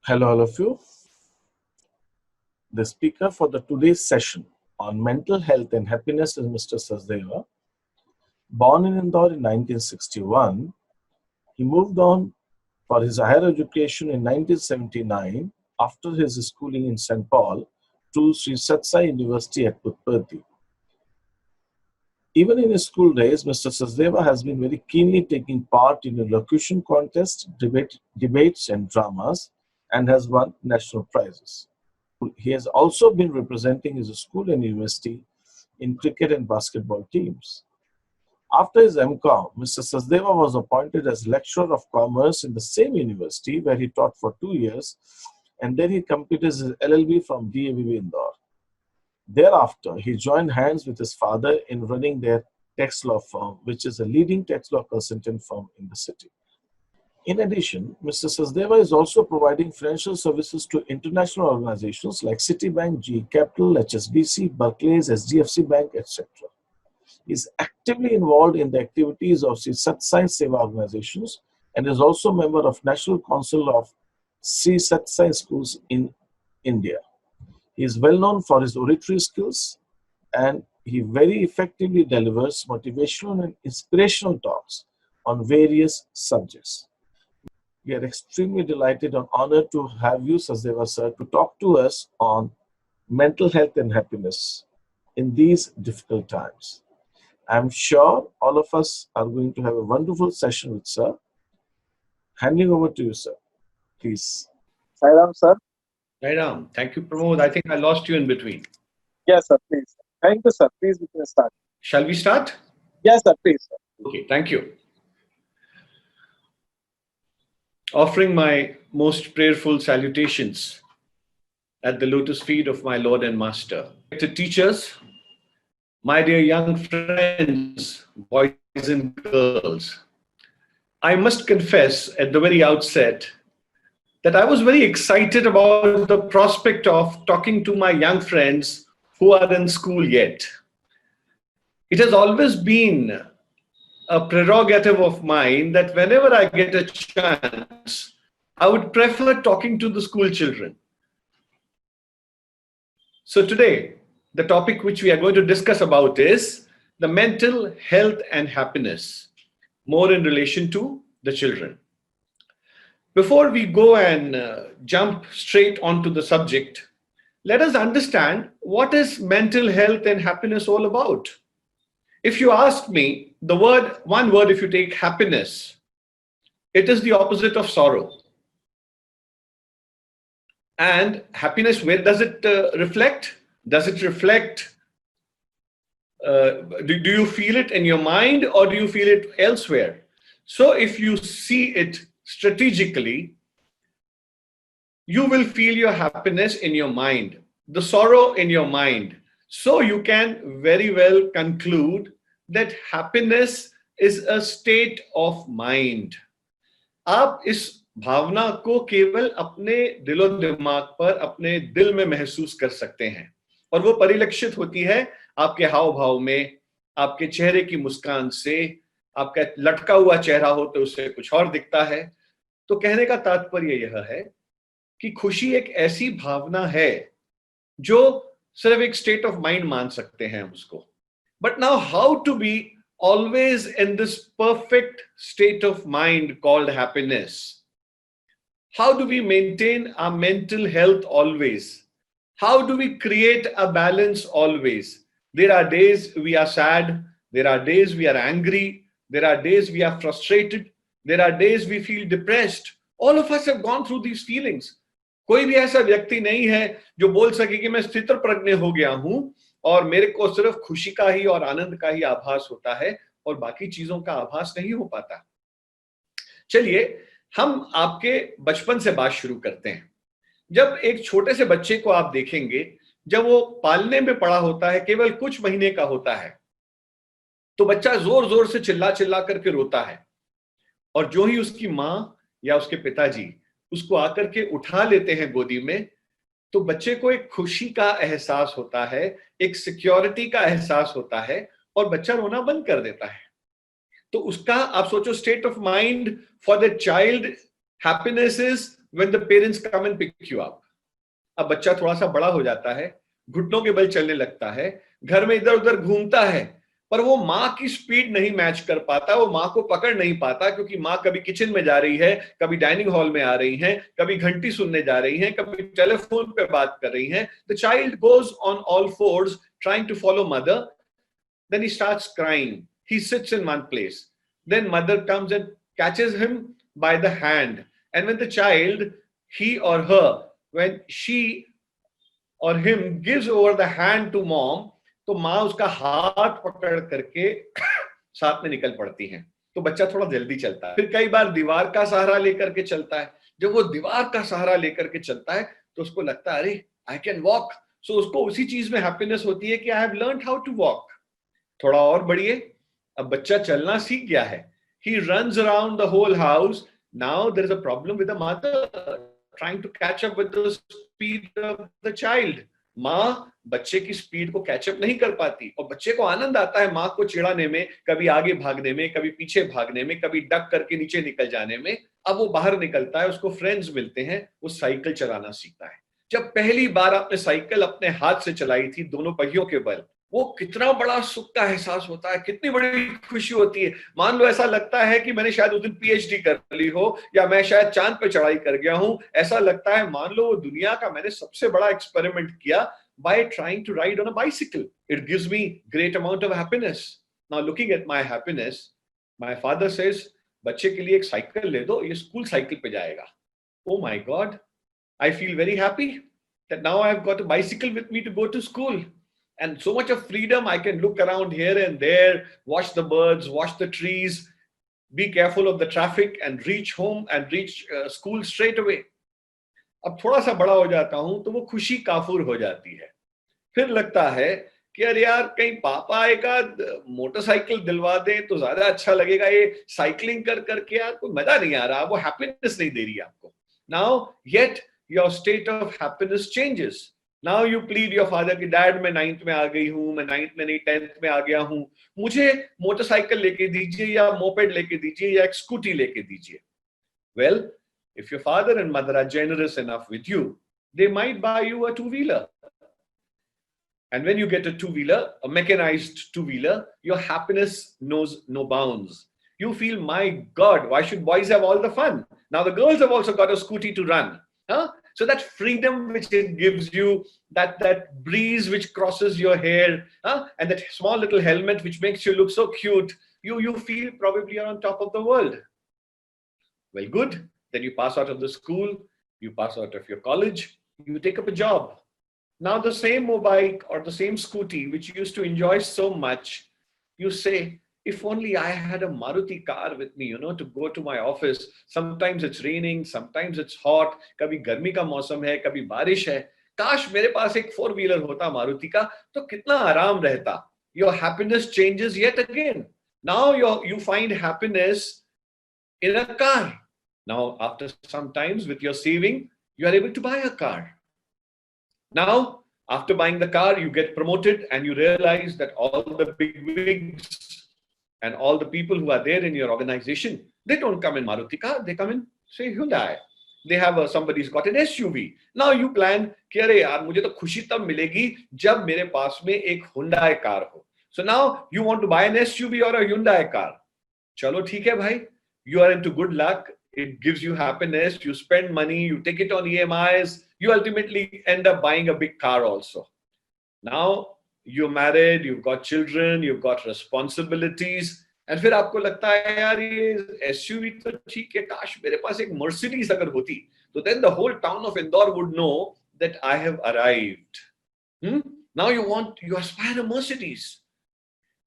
Hello, all of you. The speaker for today's session on mental health and happiness is Mr. Sachdeva. Born in Indore in 1961, he moved on for his higher education in 1979 after his schooling in St. Paul to Sri Satsai University at Puttaparthi. Even in his school days, Mr. Sachdeva has been very keenly taking part in elocution contests, debates and dramas, and has won national prizes. He has also been representing his school and university in cricket and basketball teams. After his MCom, Mr. Sachdeva was appointed as lecturer of commerce in the same university where he taught for 2 years, and then he completed his LLB from DAVV Indore. Thereafter, he joined hands with his father in running their tax law firm, which is a leading tax law consultant firm in the city. In addition, Mr. Sachdeva is also providing financial services to international organizations like Citibank, GE Capital, HSBC, Barclays, SDFC Bank, etc. He is actively involved in the activities of Sri Satsai Seva organizations and is also a member of National Council of Sri Satsai Schools in India. He is well known for his oratory skills and he very effectively delivers motivational and inspirational talks on various subjects. We are extremely delighted and honored to have you, Sachdeva sir, to talk to us on mental health and happiness in these difficult times. I'm sure all of us are going to have a wonderful session with sir. Handing over to you, sir. Please. Sairam, sir. Sairam, thank you, Pramod. I think I lost you in between. Yes, sir, please. Thank you, sir. Please, we can start. Shall we start? Yes, sir, please. Sir. Okay, thank you. Offering my most prayerful salutations at the lotus feet of my Lord and Master. To teachers, my dear young friends, boys and girls, I must confess at the very outset that I was very excited about the prospect of talking to my young friends who are in school yet. It has always been a prerogative of mine that whenever I get a chance, I would prefer talking to the school children. So today, the topic which we are going to discuss about is the mental health and happiness, more in relation to the children. Before we go and jump straight onto the subject, let us understand what is mental health and happiness all about. If you ask me, one word, if you take happiness, it is the opposite of sorrow. And happiness, where does it reflect? Does it reflect, do you feel it in your mind or do you feel it elsewhere? So if you see it strategically, you will feel your happiness in your mind, the sorrow in your mind. So you can very well conclude that happiness is a state of mind. आप इस भावना को केवल अपने दिलो दिमाग पर, अपने दिल में महसूस कर सकते हैं और वो परिलक्षित होती है आपके हाव भाव में, आपके चेहरे की मुस्कान से। आपका लटका हुआ चेहरा हो तो उससे कुछ और दिखता है। तो कहने का तात्पर्य यह है कि खुशी एक ऐसी भावना है जो सिर्फ एक स्टेट ऑफ माइंड मान सकते हैं उसको। But now how to be always in this perfect state of mind called happiness? How do we maintain our mental health always? How do we create a balance always? There are days we are sad, there are days we are angry, there are days we are frustrated, there are days we feel depressed. All of us have gone through these feelings. कोई भी ऐसा व्यक्ति नहीं है जो बोल सके कि मैं स्थिर प्रज्ञ हो गया हूं और मेरे को सिर्फ खुशी का ही और आनंद का ही आभास होता है और बाकी चीजों का आभास नहीं हो पाता। चलिए हम आपके बचपन से बात शुरू करते हैं। जब एक छोटे से बच्चे को आप देखेंगे, जब वो पालने में पड़ा होता है, केवल कुछ महीने का होता है, तो बच्चा जोर जोर से चिल्ला चिल्ला करके रोता है और जो ही उसकी माँ या उसके पिताजी उसको आकर के उठा लेते हैं गोदी में, तो बच्चे को एक खुशी का एहसास होता है, एक सिक्योरिटी का एहसास होता है और बच्चा रोना बंद कर देता है। तो उसका आप सोचो state of mind for the child, happiness is when the parents come and pick you up. अब बच्चा थोड़ा सा बड़ा हो जाता है, घुटनों के बल चलने लगता है, घर में इधर उधर घूमता है, पर वो माँ की स्पीड नहीं मैच कर पाता, वो माँ को पकड़ नहीं पाता, क्योंकि माँ कभी किचन में जा रही है, कभी डाइनिंग हॉल में आ रही है, कभी घंटी सुनने जा रही है, कभी टेलीफोन पे बात कर रही है. The child goes on all fours trying to follow mother. Then he starts crying. He sits in one place. Then mother comes and catches him by the hand. And when the child, he or her, when she or him gives over the hand to mom, तो माँ उसका हाथ पकड़ करके साथ में निकल पड़ती है. तो बच्चा थोड़ा जल्दी चलता है. फिर कई बार दीवार का सहारा लेकर के चलता है. जब वो दीवार का सहारा लेकर के चलता है तो उसको लगता है अरे आई कैन वॉक. सो उसको उसी चीज में हैप्पीनेस होती है कि I have learned how to walk. थोड़ा और बढ़िए, अब बच्चा चलना सीख गया है. He runs around the whole house. Now there is a problem with the mother trying to catch up with the speed of the child. माँ बच्चे की स्पीड को कैचअप नहीं कर पाती और बच्चे को आनंद आता है माँ को चिढ़ाने में, कभी आगे भागने में, कभी पीछे भागने में, कभी डक करके नीचे निकल जाने में. अब वो बाहर निकलता है, उसको फ्रेंड्स मिलते हैं, वो साइकिल चलाना सीखता है. जब पहली बार आपने साइकिल अपने हाथ से चलाई थी दोनों पहियों के बल, वो कितना बड़ा सुख का एहसास होता है, कितनी बड़ी खुशी होती है. मान लो ऐसा लगता है कि मैंने शायद उस दिन पीएचडी कर ली हो, या मैं शायद चांद पे चढ़ाई कर गया हूं. ऐसा लगता है मान लो वो दुनिया का मैंने सबसे बड़ा एक्सपेरिमेंट किया by trying to ride on a bicycle. It gives me great amount of happiness. Now looking at my happiness, my father says, बच्चे के लिए एक साइकिल ले दो, ये स्कूल साइकिल पे जाएगा. Oh my God, I feel very happy that now I've got a bicycle with me to go to school. And so much of freedom, I can look around here and there, watch the birds, watch the trees, be careful of the traffic and reach home and reach school straight away. अब थोड़ा सा बड़ा हो जाता हूं तो वो खुशी काफूर हो जाती है. फिर लगता है कि अरे यार कहीं पापा एक मोटरसाइकिल दिलवा दें तो ज्यादा अच्छा लगेगा. ये साइकिलिंग कर करके यार कोई मजा नहीं आ रहा, वो हैप्पीनेस नहीं दे रही आपको. Now yet your state of happiness changes. Now you plead your father कि डैड मैं 9th में आ गई हूं, मैं 9th में नहीं 10th में आ गया हूं, मुझे मोटरसाइकिल लेके दीजिए या मोपेड लेके दीजिए या एक स्कूटी लेके दीजिए. Well, if your father and mother are generous enough with you, they might buy you a two-wheeler. And when you get a two-wheeler, a mechanized two-wheeler, your happiness knows no bounds. You feel, my God, why should boys have all the fun? Now the girls have also got a scooty to run. Huh? So that freedom which it gives you, that breeze which crosses your hair, and that small little helmet which makes you look so cute, you feel probably you're on top of the world. Well, good. Then you pass out of the school, you pass out of your college, you take up a job. Now the same mobike or the same scooty which you used to enjoy so much, you say, if only I had a Maruti car with me, to go to my office. Sometimes it's raining, sometimes it's hot, kabhi garmi ka mausam hai, kabhi barish hai. Kash mere paas ek 4-wheeler hota Maruti ka, to kitna aaram rehta. Your happiness changes yet again. Now you find happiness in a car. Now, after some times with your saving, you are able to buy a car. Now, after buying the car, you get promoted and you realize that all the big wigs and all the people who are there in your organization, they don't come in Maruti car, they come in, say, Hyundai. They have somebody's got an SUV. Now you plan, कि अरे यार मुझे तो खुशी तब मिलेगी जब मेरे पास में एक Hyundai car हो. So now you want to buy an SUV or a Hyundai car. चलो ठीक है भाई, you are into good luck. It gives you happiness, you spend money, you take it on EMIs, you ultimately end up buying a big car also. Now you're married, you've got children, you've got responsibilities, and फिर आपको लगता है यार ये SUV तो ठीक है, काश मेरे पास एक Mercedes अगर होती, तो then the whole town of Indore would know that I have arrived. Now you aspire a Mercedes.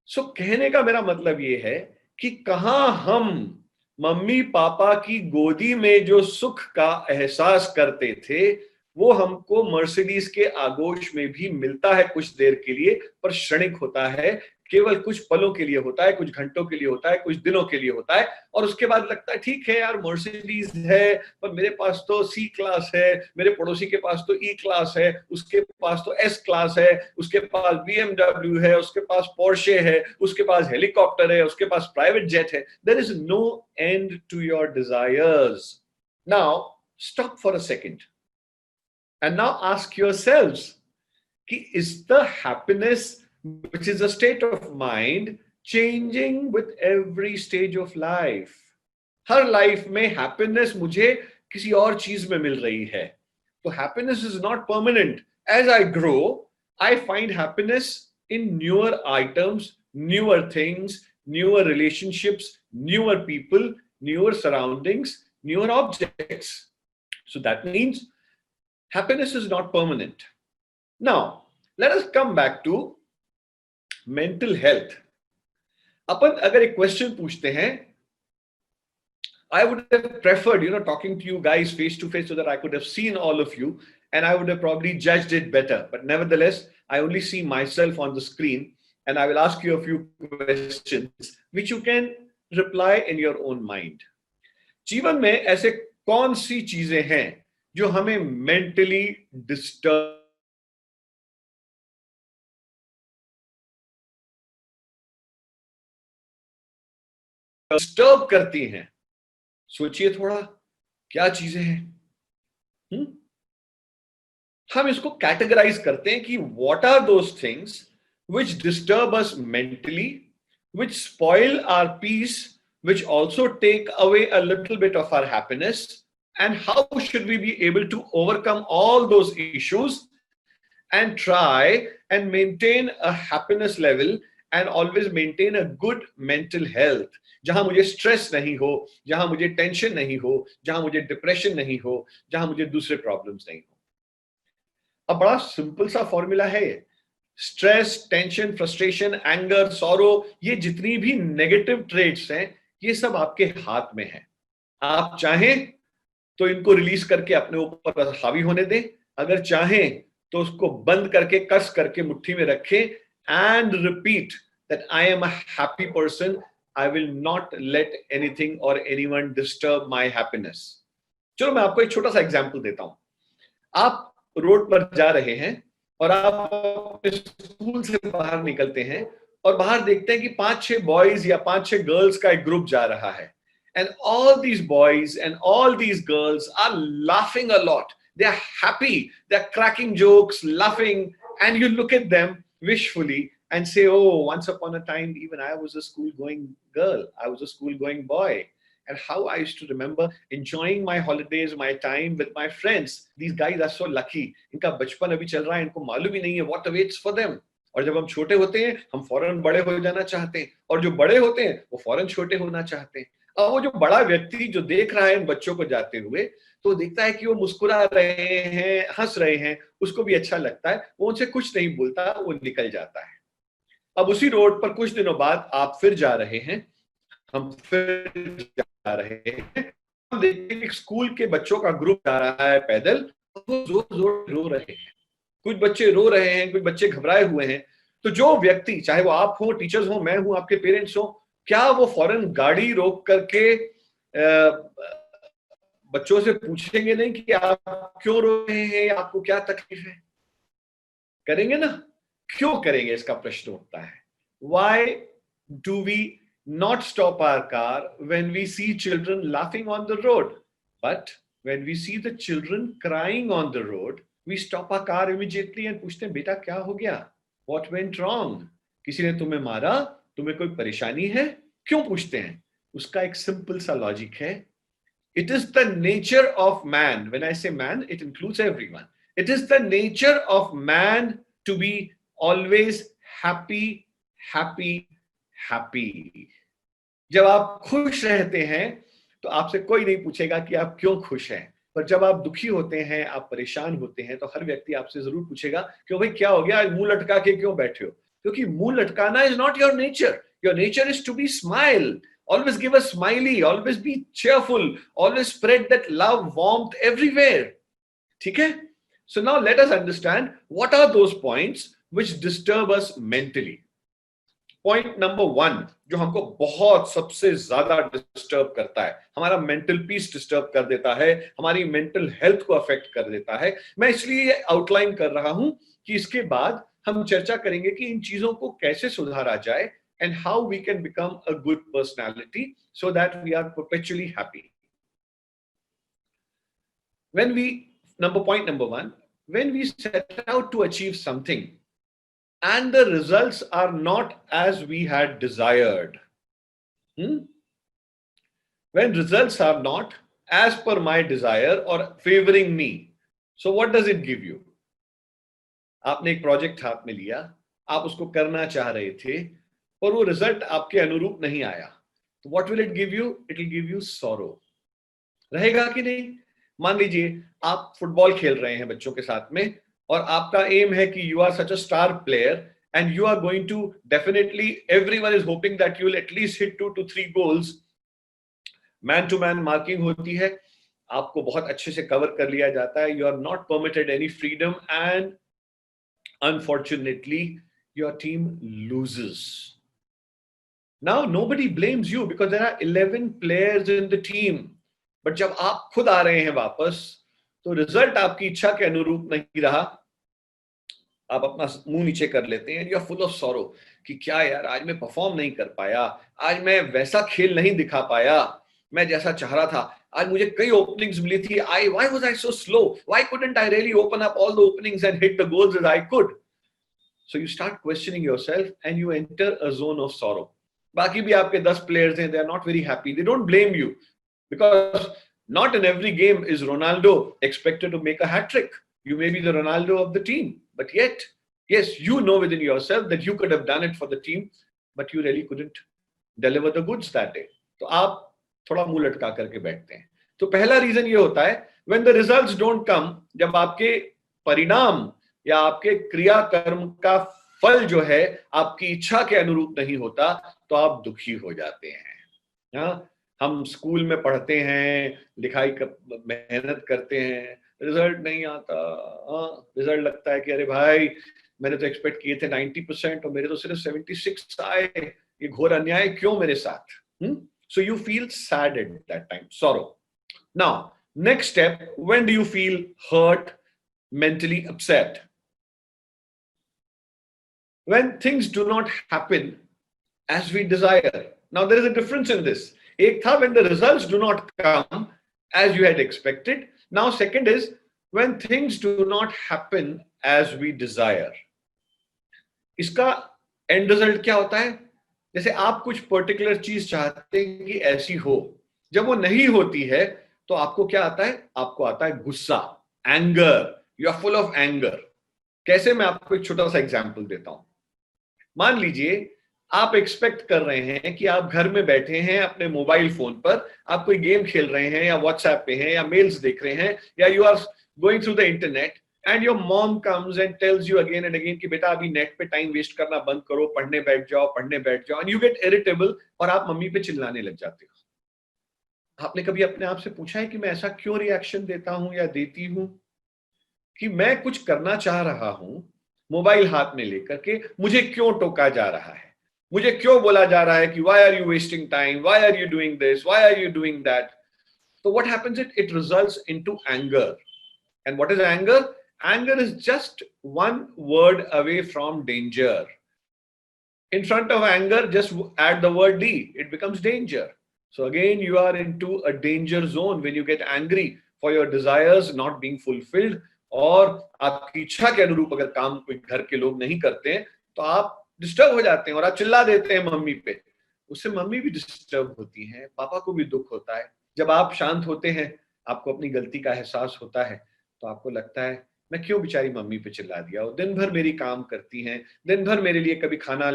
So कहने का मेरा मतलब ये है कि कहाँ हम मम्मी पापा की गोदी में जो सुख का एहसास करते थे, वो हमको मर्सिडीज के आगोश में भी मिलता है कुछ देर के लिए, पर क्षणिक होता है, केवल कुछ पलों के लिए होता है, कुछ घंटों के लिए होता है, कुछ दिनों के लिए होता है, और उसके बाद लगता है ठीक है यार मर्सिडीज है, पर मेरे पास तो सी क्लास है, मेरे पड़ोसी के पास तो ई क्लास है, उसके पास तो एस क्लास है, उसके पास BMW है, उसके पास पोर्शे है, उसके पास हेलीकॉप्टर है, उसके पास प्राइवेट जेट है. There is no end to your desires. Now Stop for a second and now ask yourselves, is the happiness, which is a state of mind, changing with every stage of life? हर life में happiness मुझे किसी और चीज में मिल रही है. तो happiness is not permanent. As I grow, I find happiness in newer items, newer things, newer relationships, newer people, newer surroundings, newer objects. So that means happiness is not permanent. Now, let us come back to mental health. अपन अगर एक question पूछते हैं, I would have preferred, talking to you guys face to face so that I could have seen all of you and I would have probably judged it better. But nevertheless, I only see myself on the screen and I will ask you a few questions which you can reply in your own mind. जीवन में ऐसे कौन सी चीजें हैं जो हमें mentally disturb करती हैं? सोचिए थोड़ा, क्या चीजें हैं? हम इसको कैटेगराइज करते हैं कि what are those things which disturb us mentally, which spoil our peace, which also take away a little bit of our happiness, and how should we be able to overcome all those issues and try and maintain a happiness level and always maintain a good mental health, जहां मुझे stress नहीं हो, जहां मुझे tension नहीं हो, जहां मुझे डिप्रेशन नहीं हो, जहां मुझे दूसरे प्रॉब्लम्स नहीं हो. अब बड़ा सिंपल सा फॉर्मूला है ये. Stress, tension, frustration, anger, sorrow, ये जितनी भी नेगेटिव ट्रेड्स हैं, ये सब आपके हाथ में है. आप चाहें तो इनको रिलीज करके अपने ऊपर हावी होने दें, अगर चाहें तो उसको बंद करके, कस करके मुट्ठी में रखें and repeat that I am a happy person, I will not let anything और एनीवन डिस्टर्ब माय हैप्पीनेस. चलो मैं आपको एक छोटा सा एग्जांपल देता हूं. आप रोड पर जा रहे हैं और आप स्कूल से बाहर निकलते हैं और बाहर देखते हैं कि 5-6 बॉयज या 5-6 गर्ल्स का एक ग्रुप जा रहा है. And all these boys and all these girls are laughing a lot. They are happy. They are cracking jokes, laughing. And you look at them wishfully and say, oh, once upon a time, even I was a school-going girl. I was a school-going boy. And how I used to remember enjoying my holidays, my time with my friends. These guys are so lucky. इनका बचपन अभी चल रहा है, इनको मालूम ही नहीं है what awaits for them. और जब हम छोटे होते हैं, हम फौरन बड़े हो जाना चाहते हैं. और जो बड़े होते हैं, वो फौरन छोटे होना चाहते हैं. अब वो जो बड़ा व्यक्ति जो देख रहा है इन बच्चों को जाते हुए, तो देखता है कि वो मुस्कुरा रहे हैं, हंस रहे हैं, उसको भी अच्छा लगता है. वो उनसे कुछ नहीं बोलता, वो निकल जाता है. अब उसी रोड पर कुछ दिनों बाद आप फिर जा रहे हैं, हम फिर जा रहे हैं, हम देखते हैं कि स्कूल के बच्चों का ग्रुप जा रहा है पैदल, वो जोर जोर रो रहे हैं. कुछ बच्चे रो रहे हैं, कुछ बच्चे घबराए हुए हैं. तो जो व्यक्ति, चाहे वो आप हो, टीचर्स हो, मैं हूं, आपके पेरेंट्स हो, क्या वो फौरन गाड़ी रोक करके बच्चों से पूछेंगे नहीं कि आप क्यों रो रहे हैं, आपको क्या तकलीफ है? करेंगे ना? क्यों करेंगे, इसका प्रश्न उठता है. Why do we not stop our car when we see children laughing on the road, but when we see the children crying on the road, we stop our car immediately and पूछते हैं, बेटा क्या हो गया? What went wrong? किसी ने तुम्हें मारा? तुम्हें कोई परेशानी है? क्यों पूछते हैं? उसका एक सिंपल सा लॉजिक है. It is the nature of man. When I say man, it includes everyone. It is the nature of man to be always happy, happy, happy. जब आप खुश रहते हैं तो आपसे कोई नहीं पूछेगा कि आप क्यों खुश हैं. पर जब आप दुखी होते हैं, आप परेशान होते हैं, तो हर व्यक्ति आपसे जरूर पूछेगा क्यों भाई, क्या हो गया, आज मुंह लटका के क्यों बैठे हो? क्योंकि मुंह लटकाना is not your nature. Your nature is to be smile. Always give a smiley. Always be cheerful. Always spread that love, warmth everywhere. ठीक है? So now let us understand what are those points which disturb us mentally. Point number 1, जो हमको बहुत सबसे ज्यादा disturb करता है, हमारा मेंटल पीस डिस्टर्ब कर देता है, हमारी मेंटल हेल्थ को अफेक्ट कर देता है. मैं इसलिए आउटलाइन कर रहा हूं कि इसके बाद हम चर्चा करेंगे कि इन चीजों को कैसे सुधारा जाए and how we can become a good personality so that we are perpetually happy. point number one, when we set out to achieve something and the results are not as we had desired, when results are not as per my desire or favoring me, so what does it give you? आपने एक project हाथ में लिया, आप उसको करना चाह रहे थे, पर वो रिजल्ट आपके अनुरूप नहीं आया, तो what will it give you? It will give you sorrow. रहेगा कि नहीं? मान लीजिए आप फुटबॉल खेल रहे हैं बच्चों के साथ में और आपका एम है कि you are such a star player and you are going to definitely, everyone is hoping that you will at least hit 2 to 3 goals. Man to man marking होती है, आपको बहुत अच्छे से कवर कर लिया जाता है, you are not permitted any freedom and unfortunately your team loses. Now nobody blames you because there are 11 players in the team, but जब आप खुद आ रहे हैं वापस तो रिजल्ट आपकी इच्छा के अनुरूप नहीं रहा, आप अपना मुंह नीचे कर लेते हैं, you are full of sorrow कि क्या यार आज मैं परफॉर्म नहीं कर पाया, आज मैं वैसा खेल नहीं दिखा पाया मैं जैसा चाह रहा था, आज मुझे कई ओपनिंग्स मिली थी, why was I so slow? Why couldn't I really open up all the openings and hit the goals as I could? So you start questioning yourself and you enter a zone of sorrow. बाकी भी आपके 10 players हैं, they are not very happy. They don't blame you because not in every game is Ronaldo expected to make a hat trick. You may be the Ronaldo of the team, but yet, yes, you know within yourself that you could have done it for the team, but you really couldn't deliver the goods that day. तो आप थोड़ा मुंह लटका करके बैठते हैं। तो पहला रीजन ये होता है when the results don't come, जब आपके परिणाम या आपके क्रियाकर्म का फल जो है आपकी इच्छा के अनुरूप नहीं होता तो आप दुखी हो जाते हैं। हाँ, हम स्कूल में पढ़ते हैं, लिखाई मेहनत करते हैं, रिजल्ट नहीं आता, रिजल्ट लगता है कि अरे भाई मैंने तो एक्सपेक्ट किए थे 90% और मेरे तो सिर्फ 76 आए, ये घोर अन्याय क्यों मेरे साथ? So you feel sad at that time, sorrow. Now, next step, when do you feel hurt, mentally upset? When things do not happen as we desire. Now, there is a difference in this. Ek tha when the results do not come as you had expected. Now, second is when things do not happen as we desire. इसका end result क्या होता है? जैसे आप कुछ particular चीज चाहते हैं कि ऐसी हो, जब वो नहीं होती है तो आपको क्या आता है? आपको आता है गुस्सा, anger, you are full of anger. कैसे? मैं आपको एक छोटा सा एग्जांपल देता हूं। मान लीजिए आप एक्सपेक्ट कर रहे हैं कि आप घर में बैठे हैं अपने मोबाइल फोन पर, आप कोई गेम खेल रहे हैं या व्हाट्सएप पे हैं या मेल्स देख रहे हैं या you are going through the internet and your mom comes and tells you again and again कि बेटा अभी नेट पे टाइम वेस्ट करना बंद करो, पढ़ने बैठ जाओ, and you get irritable और आप मम्मी पे चिल्लाने लग जाते हो। आपने कभी अपने आप से पूछा है कि मैं ऐसा क्यों रिएक्शन देता हूं या देती हूं? कि मैं कुछ करना चाह रहा हूं, मोबाइल हाथ में लेकर के मुझे क्यों टोका जा रहा है, मुझे क्यों बोला जा रहा है कि why are you wasting time, why are you doing this, why are you doing that? So what happens? It results into anger. And what is anger? Anger is just one word away from danger. In front of anger, just add the word D. It becomes danger. So again, you are into a danger zone when you get angry for your desires not being fulfilled, और आपकी इच्छा के अनुरूप अगर काम कोई घर के लोग नहीं करते हैं तो आप डिस्टर्ब हो जाते हैं और आप चिल्ला देते हैं मम्मी पे। उससे मम्मी भी डिस्टर्ब होती हैं, पापा को भी दुख होता है। जब आप शांत होते हैं, आपको अपनी गलती का एहसास होता है, तो आपको लगता है मैं क्यों बेचारी मम्मी पे चिल्ला दिया, और दिन भर मेरी काम करती हैं, दिन भर मेरे लिए कभी खाना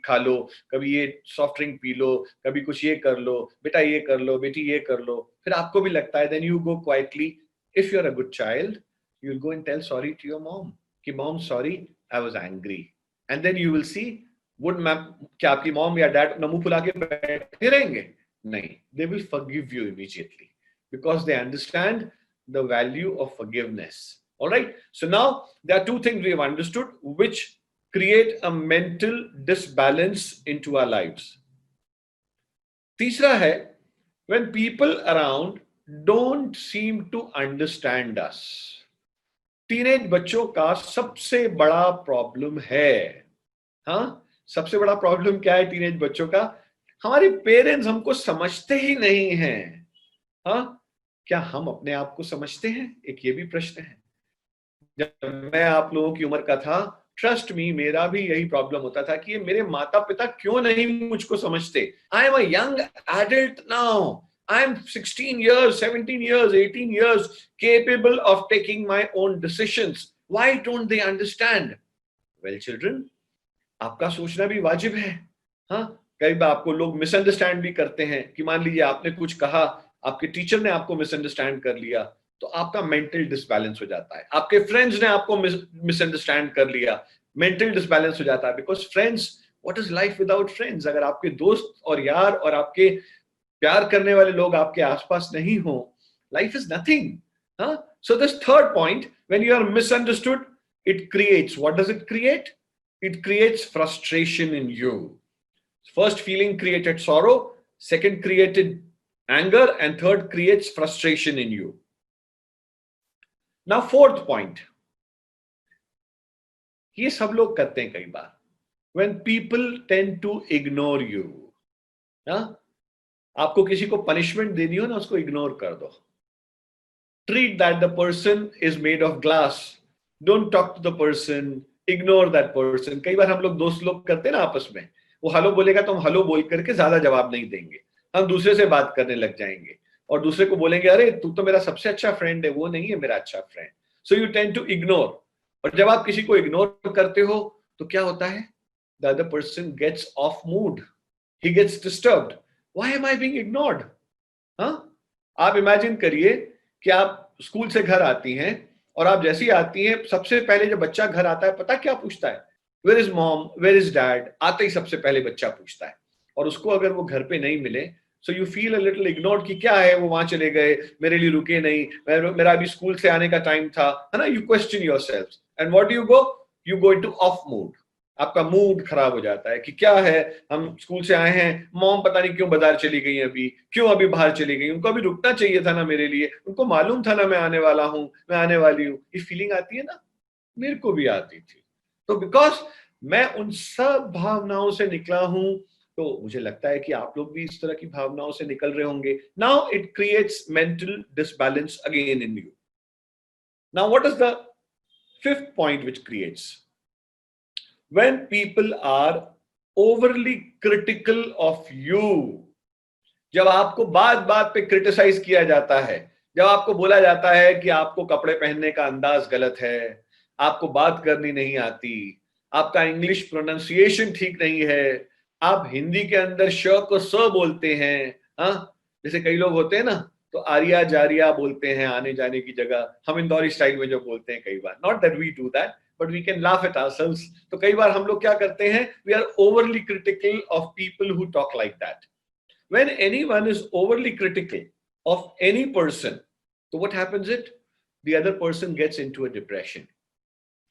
खा लो, कभी ये सॉफ्ट ड्रिंक पी लो, कभी कुछ ये कर लो, बेटा ये कर लो, बेटी ये कर लो। फिर आपको भी लगता है, then you go quietly, if you are a good child, you will go and tell sorry to your mom कि mom sorry, I was angry. And then you will see, would ma'am, क्या आपकी mom या dad मुंह फुला के बैठे रहेंगे? नहीं, they will forgive you immediately because they understand the value of forgiveness. All right, so now there are two things we have understood which create a mental disbalance into our lives. तीसरा है when people around don't seem to understand us. Teenage बच्चों का सबसे बड़ा problem है, हाँ, सबसे बड़ा प्रॉब्लम क्या है टीनेज बच्चों का? हमारे पेरेंट्स हमको समझते ही नहीं हैं। हाँ, क्या हम अपने आप को समझते हैं? एक ये भी प्रश्न है। जब मैं आप लोगों की उम्र का था, ट्रस्ट मी, मेरा भी यही प्रॉब्लम होता था कि ये मेरे माता पिता क्यों नहीं मुझको समझते। I am a young adult now, I am 16 years, 17 years, 18 years capable of taking my own decisions. Why don't they understand? Well, children, आपका सोचना भी वाजिब है। हाँ, कई बार आपको लोग मिसअंडरस्टैंड भी करते हैं कि मान लीजिए आपने कुछ कहा, आपके टीचर ने आपको मिसअंडरस्टैंड कर लिया, तो आपका मेंटल डिसबैलेंस हो जाता है। आपके फ्रेंड्स ने आपको मिसअंडरस्टैंड कर लिया, मेंटल डिसबैलेंस हो जाता है। Because friends, what is life without friends? अगर आपके दोस्त और यार और आपके प्यार करने वाले लोग आपके आसपास नहीं हो, लाइफ इज नथिंग। हाँ, so this third point, when you are misunderstood, it creates, what does it create? It creates frustration in you. First feeling created sorrow, second created anger, and third creates frustration in you. Now fourth point, ये सब लोग करते हैं कई बार। When people tend to ignore you, हाँ, आपको किसी को पनिशमेंट देनी हो ना, उसको इग्नोर कर दो। Treat that the person is made of glass. Don't talk to the person, ignore that person. कई बार हम लोग दोस्त लोग करते हैं ना आपस में, वो हेलो बोलेगा तो हम हेलो बोल करके ज्यादा जवाब नहीं देंगे, हम दूसरे से बात करने लग जाएंगे और दूसरे को बोलेंगे अरे तू तो मेरा सबसे अच्छा फ्रेंड है, वो नहीं है मेरा अच्छा friend. So you tend to ignore. और जब आप किसी को इग्नोर करते हो तो क्या होता है? The other person gets off mood, he gets disturbed. Why am I being ignored? हाँ, आप इमेजिन करिए कि आप स्कूल से घर आती हैं और आप जैसी आती हैं, सबसे पहले जब बच्चा घर आता है पता क्या पूछता है? Where is mom, where is dad? आते ही सबसे पहले बच्चा पूछता है। और उसको अगर वो घर पे नहीं मिले, so you feel a little ignored कि क्या है, वो वहां चले गए, मेरे लिए रुके नहीं, मेरा अभी स्कूल से आने का टाइम था, है ना? You question yourself and what do you go into of mood. आपका मूड खराब हो जाता है कि क्या है, हम स्कूल से आए हैं, मॉम पता नहीं क्यों बाजार चली गई, अभी क्यों अभी बाहर चली गई, उनको अभी रुकना चाहिए था ना मेरे लिए, उनको मालूम था ना मैं आने वाला हूं, मैं आने वाली हूँ। ये फीलिंग आती है ना, मेरे को भी आती थी। तो बिकॉज मैं उन सब भावनाओं से निकला हूं, तो मुझे लगता है कि आप लोग भी इस तरह की भावनाओं से निकल रहे होंगे। Now it creates mental disbalance again in you. Now what is the fifth point which creates? When people are overly critical of you, जब आपको बात बात पे क्रिटिसाइज किया जाता है, जब आपको बोला जाता है कि आपको कपड़े पहनने का अंदाज गलत है, आपको बात करनी नहीं आती, आपका इंग्लिश प्रोनाउंसिएशन ठीक नहीं है, आप हिंदी के अंदर श को स बोलते हैं, हाँ, जैसे कई लोग होते हैं ना, तो आरिया जारिया बोलते हैं आने जाने की जगह, हम इंदौरी स्टाइल में जो बोलते हैं कई बार, not that we do that but we can laugh at ourselves. तो कई बार हम लोग क्या करते हैं, we are overly critical of people who talk like that. When anyone is overly critical of any person, so what happens it? The other person gets into a depression.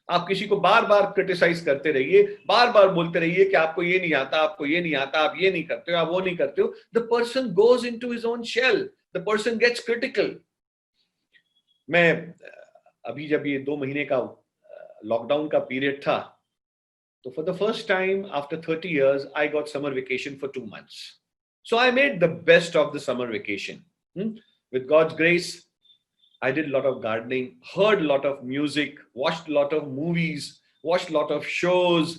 आप किसी को बार बार क्रिटिसाइज करते रहिए, बार बार बोलते रहिए कि आपको ये नहीं आता, आपको ये नहीं आता, आप ये नहीं करते हो, आप वो नहीं करते हो। The person goes into his own shell. The person gets critical. मैं अभी जब ये 2 महीने का लॉकडाउन का पीरियड था, तो for the first time after 30 years, I got summer vacation for 2 months. So I made the best of the summer vacation. With God's grace, I did a lot of gardening, heard a lot of music, watched a lot of movies, watched a lot of shows.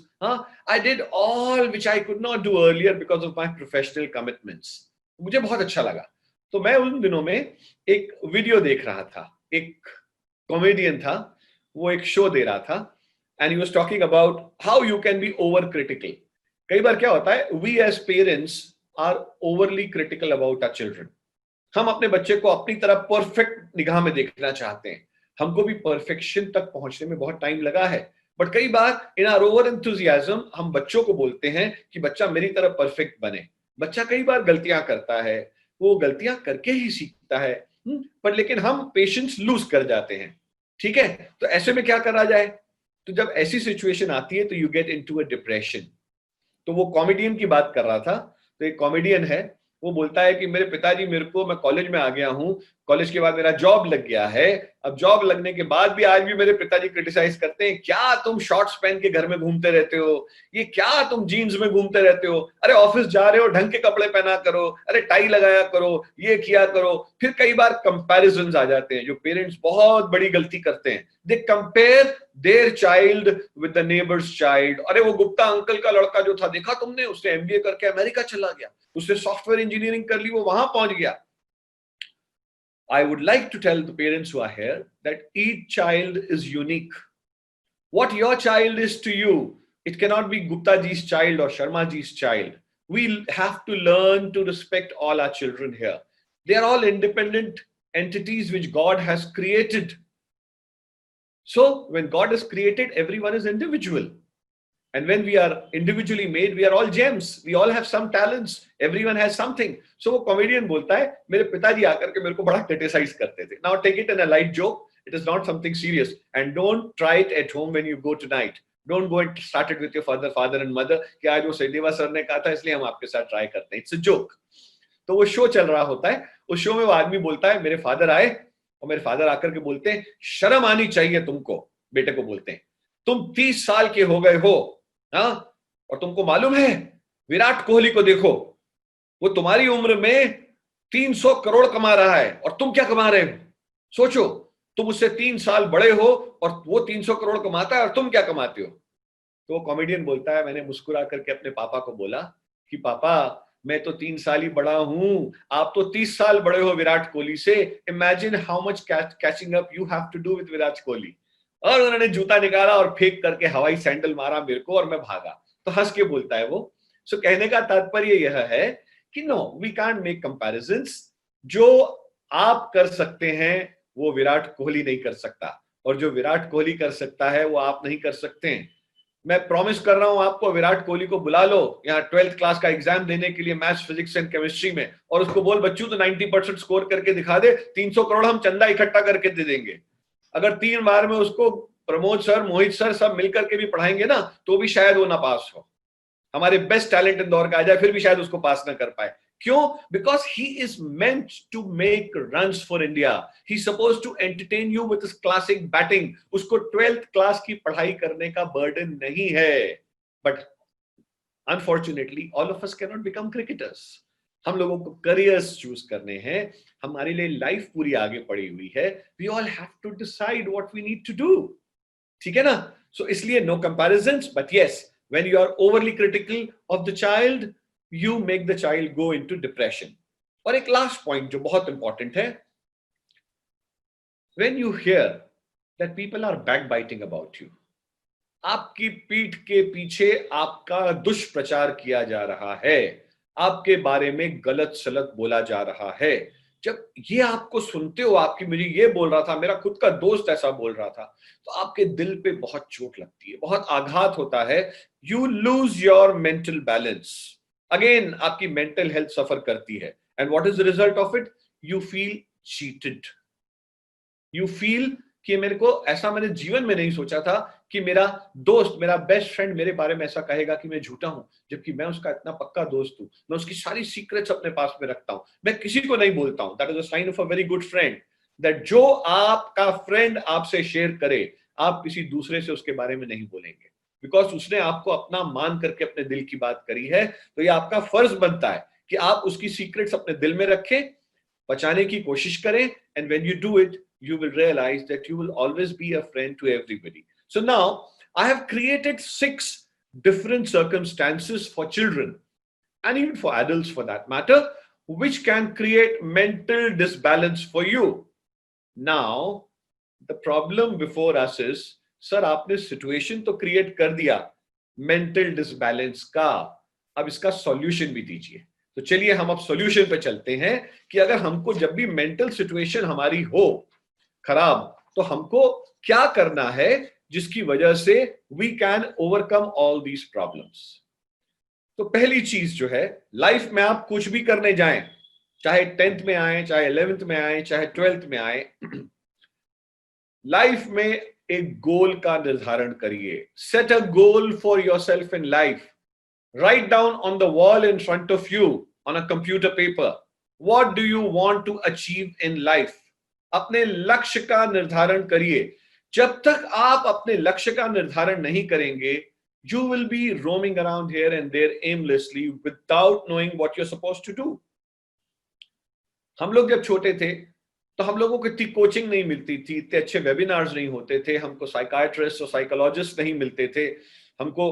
I did all which I could not do earlier because of my professional commitments. मुझे बहुत अच्छा लगा। तो मैं उन दिनों में एक वीडियो देख रहा था, एक कॉमेडियन था, वो एक शो दे रहा था, and he was talking about how you can be overcritical. कई बार क्या होता है, we as parents are overly critical about our children. हम अपने बच्चे को अपनी तरह परफेक्ट निगाह में देखना चाहते हैं। हमको भी परफेक्शन तक पहुंचने में बहुत टाइम लगा है, बट कई बार इन आवर ओवर एंथुजियाज्म हम बच्चों को बोलते हैं कि बच्चा मेरी तरह परफेक्ट बने। बच्चा कई बार गलतियां करता है, वो गलतियां करके ही सीखता है, पर लेकिन हम पेशेंस लूज कर जाते हैं। ठीक है, तो ऐसे में क्या करा जाए? तो जब ऐसी सिचुएशन आती है तो you get into a depression. तो वो कॉमेडियन की बात कर रहा था, तो एक कॉमेडियन है, वो बोलता है कि मेरे पिताजी मेरे को, मैं कॉलेज में आ गया हूं, कॉलेज के बाद मेरा जॉब लग गया है। अब जॉब लगने के बाद भी आज भी मेरे पिताजी क्रिटिसाइज करते हैं, क्या तुम शॉर्ट्स पहन के घर में घूमते रहते हो, ये क्या तुम जीन्स में घूमते रहते हो, अरे ऑफिस जा रहे हो ढंग के कपड़े पहना करो, अरे टाई लगाया करो, ये किया करो। फिर कई बार कंपैरिजंस आ जाते हैं, जो पेरेंट्स बहुत बड़ी गलती करते हैं, they compare their child with the neighbour's child. अरे वो गुप्ता अंकल का लड़का जो था, देखा तुमने, उसने एमबीए करके अमेरिका चला गया, उसने सॉफ्टवेयर इंजीनियरिंग कर ली, वो वहां पहुंच गया। I would like to tell the parents who are here that each child is unique. What your child is to you, it cannot be Gupta ji's child or Sharma ji's child. We have to learn to respect all our children here. They are all independent entities which God has created. So when God is created, everyone is individual. And when we are individually made, we are all gems. We all have some talents. Everyone has something. So वो comedian बोलता है, मेरे पिताजी आकर के मेरे को बड़ा criticize करते थे. Now take it in a light joke. It is not something serious. And don't try it at home when you go tonight. Don't go and start it with your father and mother. कि आज वो सैदेवा sir ने कहा था इसलिए हम आपके साथ try करते हैं. It's a joke. तो वो शो चल रहा होता है. उस शो में वो आदमी बोलता है, मेरे फादर आए और मेरे फादर आकर के बोलते हैं, शर्म आनी चाहिए तुमको, बेटे को बोलते हैं, तुम 30 साल के हो गए हो, हाँ, और तुमको मालूम है विराट कोहली को देखो, वो तुम्हारी उम्र में 300 करोड़ कमा रहा है और तुम क्या कमा रहे हो। सोचो, तुम उससे 3 साल बड़े हो और वो 300 करोड़ कमाता है और तुम क्या कमाते हो। तो वो कॉमेडियन बोलता है, मैंने मुस्कुरा करके अपने पापा को बोला कि पापा मैं तो 3 साल ही बड़ा हूं, आप तो 30 साल बड़े हो विराट कोहली से। Imagine how much catching up you have to do with Virat Kohli. और उन्होंने जूता निकाला और फेंक करके हवाई सैंडल मारा मेरे को और मैं भागा। तो हंस के बोलता है वो। सो कहने का तात्पर्य यह है कि no, we can't make comparisons. जो आप कर सकते हैं वो विराट कोहली नहीं कर सकता, और जो विराट कोहली कर सकता है वो आप नहीं कर सकते हैं। मैं प्रॉमिस कर रहा हूं आपको, विराट कोहली को बुला लो यहाँ 12th क्लास का एग्जाम देने के लिए मैथ्स, फिजिक्स एंड केमिस्ट्री में, और उसको बोल बच्चों तो 90% स्कोर करके दिखा दे, 300 करोड़ हम चंदा इकट्ठा करके दे देंगे। अगर 3 बार में उसको प्रमोद सर, मोहित सर सब मिलकर के भी पढ़ाएंगे ना, तो भी शायद वो ना पास हो। हमारे बेस्ट टैलेंट इंदौर का आ जाए, फिर भी शायद उसको पास ना कर पाए। क्यों? Because he is meant to make runs for India. He suppose to entertain you with classic batting. उसको 12th क्लास की पढ़ाई करने का बर्डन नहीं है। But unfortunately all of us can not become cricketers. हम लोगों को करियर्स चूज करने हैं, हमारे लिए लाइफ पूरी आगे पड़ी हुई है। We all have to decide what we need to do. ठीक है ना? सो इसलिए no comparisons, but yes, when you are overly critical of the child, you make the child go into depression. और एक लास्ट पॉइंट जो बहुत important है, when you hear that people are backbiting about you, आपकी पीठ के पीछे आपका दुष्प्रचार किया जा रहा है, आपके बारे में गलत सलत बोला जा रहा है, जब ये आपको सुनते हो, आपकी मुझे ये बोल रहा था, मेरा खुद का दोस्त ऐसा बोल रहा था, तो आपके दिल पे बहुत चोट लगती है, बहुत आघात होता है। You lose your mental balance. Again आपकी मेंटल हेल्थ सफर करती है। And what is the result of it? You feel cheated. You feel कि मेरे को ऐसा, मैंने जीवन में नहीं सोचा था कि मेरा दोस्त, मेरा बेस्ट फ्रेंड मेरे बारे में ऐसा कहेगा कि मैं झूठा हूं, जबकि मैं उसका इतना पक्का दोस्त हूं। मैं उसकी सारी सीक्रेट्स अपने पास में रखता हूं, मैं किसी को नहीं बोलता हूं। That is a sign of a very good friend, that जो आपका फ्रेंड आपसे शेयर करे, आप किसी दूसरे से उसके बारे में नहीं बोलेंगे, बिकॉज उसने आपको अपना मान करके अपने दिल की बात करी है। तो ये आपका फर्ज बनता है कि आप उसकी सीक्रेट्स अपने दिल में रखें, बचाने की कोशिश करें। And when you do it, you will realize that you will always be a friend to everybody. So now I have created 6 different circumstances for children and even for adults for that matter, which can create mental disbalance for you. Now the problem before us is, sir आपने situation तो create कर दिया mental disbalance का, अब इसका solution भी दीजिए। तो चलिए हम अब solution पे चलते हैं कि अगर हमको जब भी mental situation हमारी हो खराब, तो हमको क्या करना है जिसकी वजह से we can overcome all these problems. तो पहली चीज जो है, लाइफ में आप कुछ भी करने जाएं, चाहे 10th में आए, चाहे 11th में आए, चाहे 12th में आए, लाइफ में एक गोल का निर्धारण करिए। Set a goal for yourself in life. Write down on the wall in front of you on a computer paper What do you want to achieve in life? अपने लक्ष्य का निर्धारण करिए. जब तक आप अपने लक्ष्य का निर्धारण नहीं करेंगे, you will be roaming around here and there aimlessly without knowing what you're supposed to do. हम लोग जब छोटे थे तो हम लोगों को इतनी कोचिंग नहीं मिलती थी, इतने अच्छे वेबिनार्स नहीं होते थे, हमको साइकाइट्रिस्ट और साइकोलॉजिस्ट नहीं मिलते थे, हमको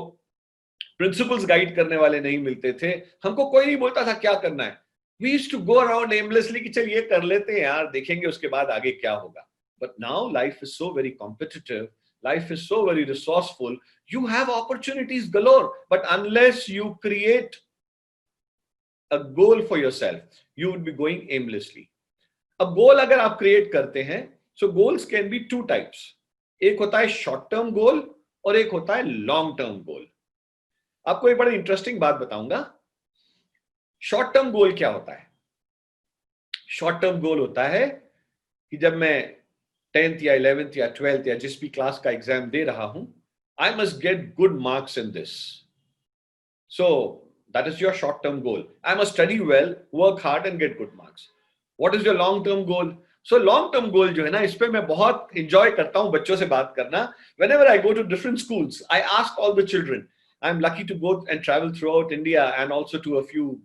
प्रिंसिपल्स गाइड करने वाले नहीं मिलते थे, हमको कोई नहीं बोलता था क्या करना है. We used to go around aimlessly कि चल ये कर लेते हैं यार, देखेंगे उसके बाद आगे क्या होगा. But now life is so very competitive, life is so very resourceful, you have opportunities galore, but unless you create a goal for yourself, you would be going aimlessly. अब गोल अगर आप क्रिएट करते हैं, so goals can be two types. एक होता है short term goal और एक होता है लॉन्ग टर्म गोल. आपको एक बड़ी इंटरेस्टिंग बात बताऊंगा. शॉर्ट टर्म गोल क्या होता है? शॉर्ट टर्म गोल होता है कि जब मैं 10th या 11th या 12th या जिस भी क्लास का एग्जाम दे रहा हूं, I must get good marks in this. So that is your short term goal. I must study well, work hard and get good marks. What is your long term goal? So long term goal जो है ना, इस पे मैं बहुत enjoy करता हूं बच्चों से बात करना. Whenever I go to different schools, I ask all the children. I'm lucky to go and travel throughout India and also to a few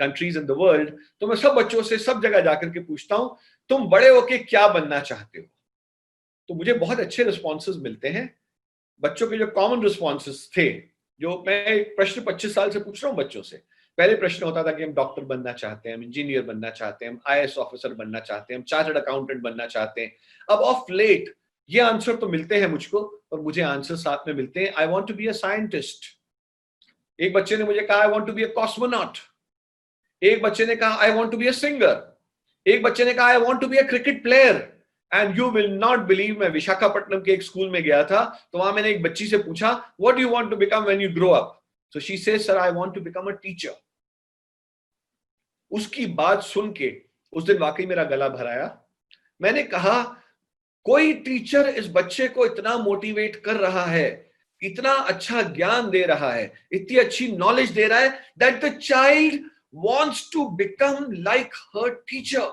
countries in the world. तो मैं सब बच्चों से सब जगह जाकर के पूछता हूं, तुम बड़े होके क्या बनना चाहते हो? तो मुझे बहुत अच्छे रिस्पॉन्सेज मिलते हैं. बच्चों के जो कॉमन रिस्पॉन्सेज थे, जो मैं एक प्रश्न 25 साल से पूछ रहा हूं बच्चों से. पहले प्रश्न होता था कि हम डॉक्टर बनना चाहते हैं, हम इंजीनियर बनना चाहते हैं, हम IAS ऑफिसर बनना चाहते हैं, हम चार्टर्ड अकाउंटेंट बनना चाहते हैं. अब ऑफ लेट ये आंसर तो मिलते हैं मुझको, और मुझे आंसर साथ में मिलते हैं, I want to be a scientist. एक बच्चे ने मुझे कहा I want to be a cosmonaut. एक बच्चे ने कहा I want to be a singer. एक बच्चे ने कहा I want to be a cricket player. And you will not believe, मैं विशाखापट्टनम के एक स्कूल में गया था, तो वहां मैंने एक बच्ची से पूछा, what do you want to become when you grow up? So she said, sir I want to become a teacher. उसकी बात सुन के उस दिन वाकई मेरा गला भर आया. मैंने कहा, कोई टीचर इस बच्चे को इतना मोटिवेट कर रहा है, इतना अच्छा ज्ञान दे रहा है, इतनी अच्छी नॉलेज दे रहा है, that the child wants to become like her teacher.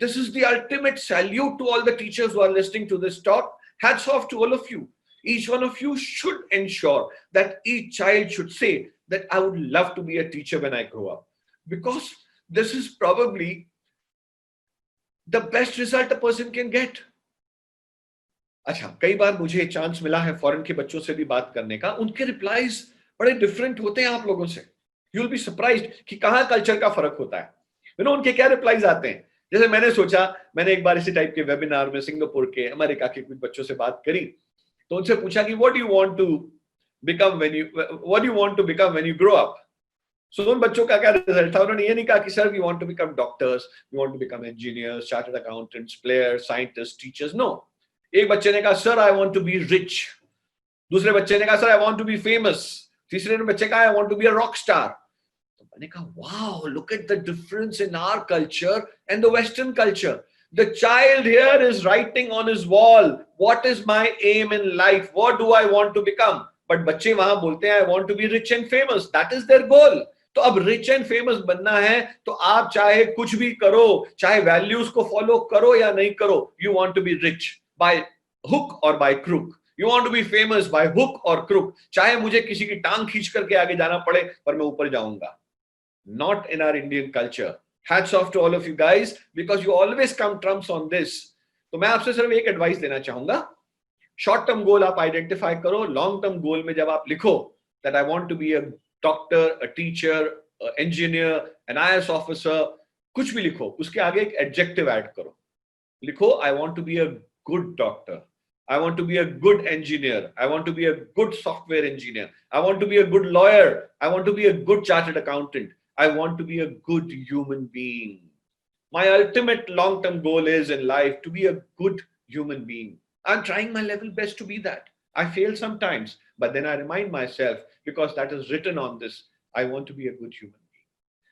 This is the ultimate salute to all the teachers who are listening to this talk. Hats off to all of you. Each one of you should ensure that each child should say that I would love to be a teacher when I grow up, because this is probably the best result a person can get. अच्छा, कई बार मुझे chance मिला है foreign के बच्चों से भी बात करने का. उनके रिप्लाईज बड़े डिफरेंट होते हैं आप लोगों से. यू विल बी सरप्राइज्ड कि कहां कल्चर का फर्क होता है. उनके क्या रिप्लाईज आते हैं. जैसे मैंने सोचा, मैंने एक बार इसी टाइप के वेबिनार में सिंगापुर के, अमेरिका के कुछ बच्चों से बात करी, तो उनसे पूछा कि what do you want to become when you grow up. So उन बच्चों का क्या रिजल्ट था? उन्होंने ये नहीं कहा कि sir we want to become doctors, we want to become engineers, chartered accountants, players, scientist, teachers. No. एक बच्चे ने कहा sir I want to be rich. दूसरे बच्चे ने कहा sir I want to be famous. तीसरे बच्चे कहा I want to be a rock star. तो मैंने कहा wow, look at the difference in our culture and the western culture. The child here is writing on his wall, what is my aim in life? What do I want to become? But बच्चे वहां बोलते हैं I want to be rich and famous. That is their goal. तो अब rich and famous बनना है तो आप चाहे कुछ भी करो, चाहे वैल्यूज को फॉलो करो या नहीं करो, you want to be rich by hook और by crook. You want to be famous by hook और क्रूक. चाहे मुझे किसी की टांग खींच करके आगे जाना पड़े, पर मैं ऊपर जाऊंगा. Not in our Indian culture. Hats off to all of you guys, because you always come trumps on this. तो मैं आपसे सिर्फ एक एडवाइस देना चाहूंगा. शॉर्ट टर्म गोल आप आइडेंटिफाई करो. लॉन्ग टर्म गोल में जब आप लिखो that I want to be a doctor, a teacher, an engineer, an IAS officer, कुछ भी लिखो, उसके आगे एक एडजेक्टिव ऐड करो. लिखो I want to be a good doctor, I want to be a good engineer, I want to be a good software engineer, I want to be a good lawyer, I want to be a good chartered accountant, I want to be a good human being. My ultimate long-term goal is in life to be a good human being. I'm trying my level best to be that. I fail sometimes, but then I remind myself, because that is written on this, I want to be a good human being.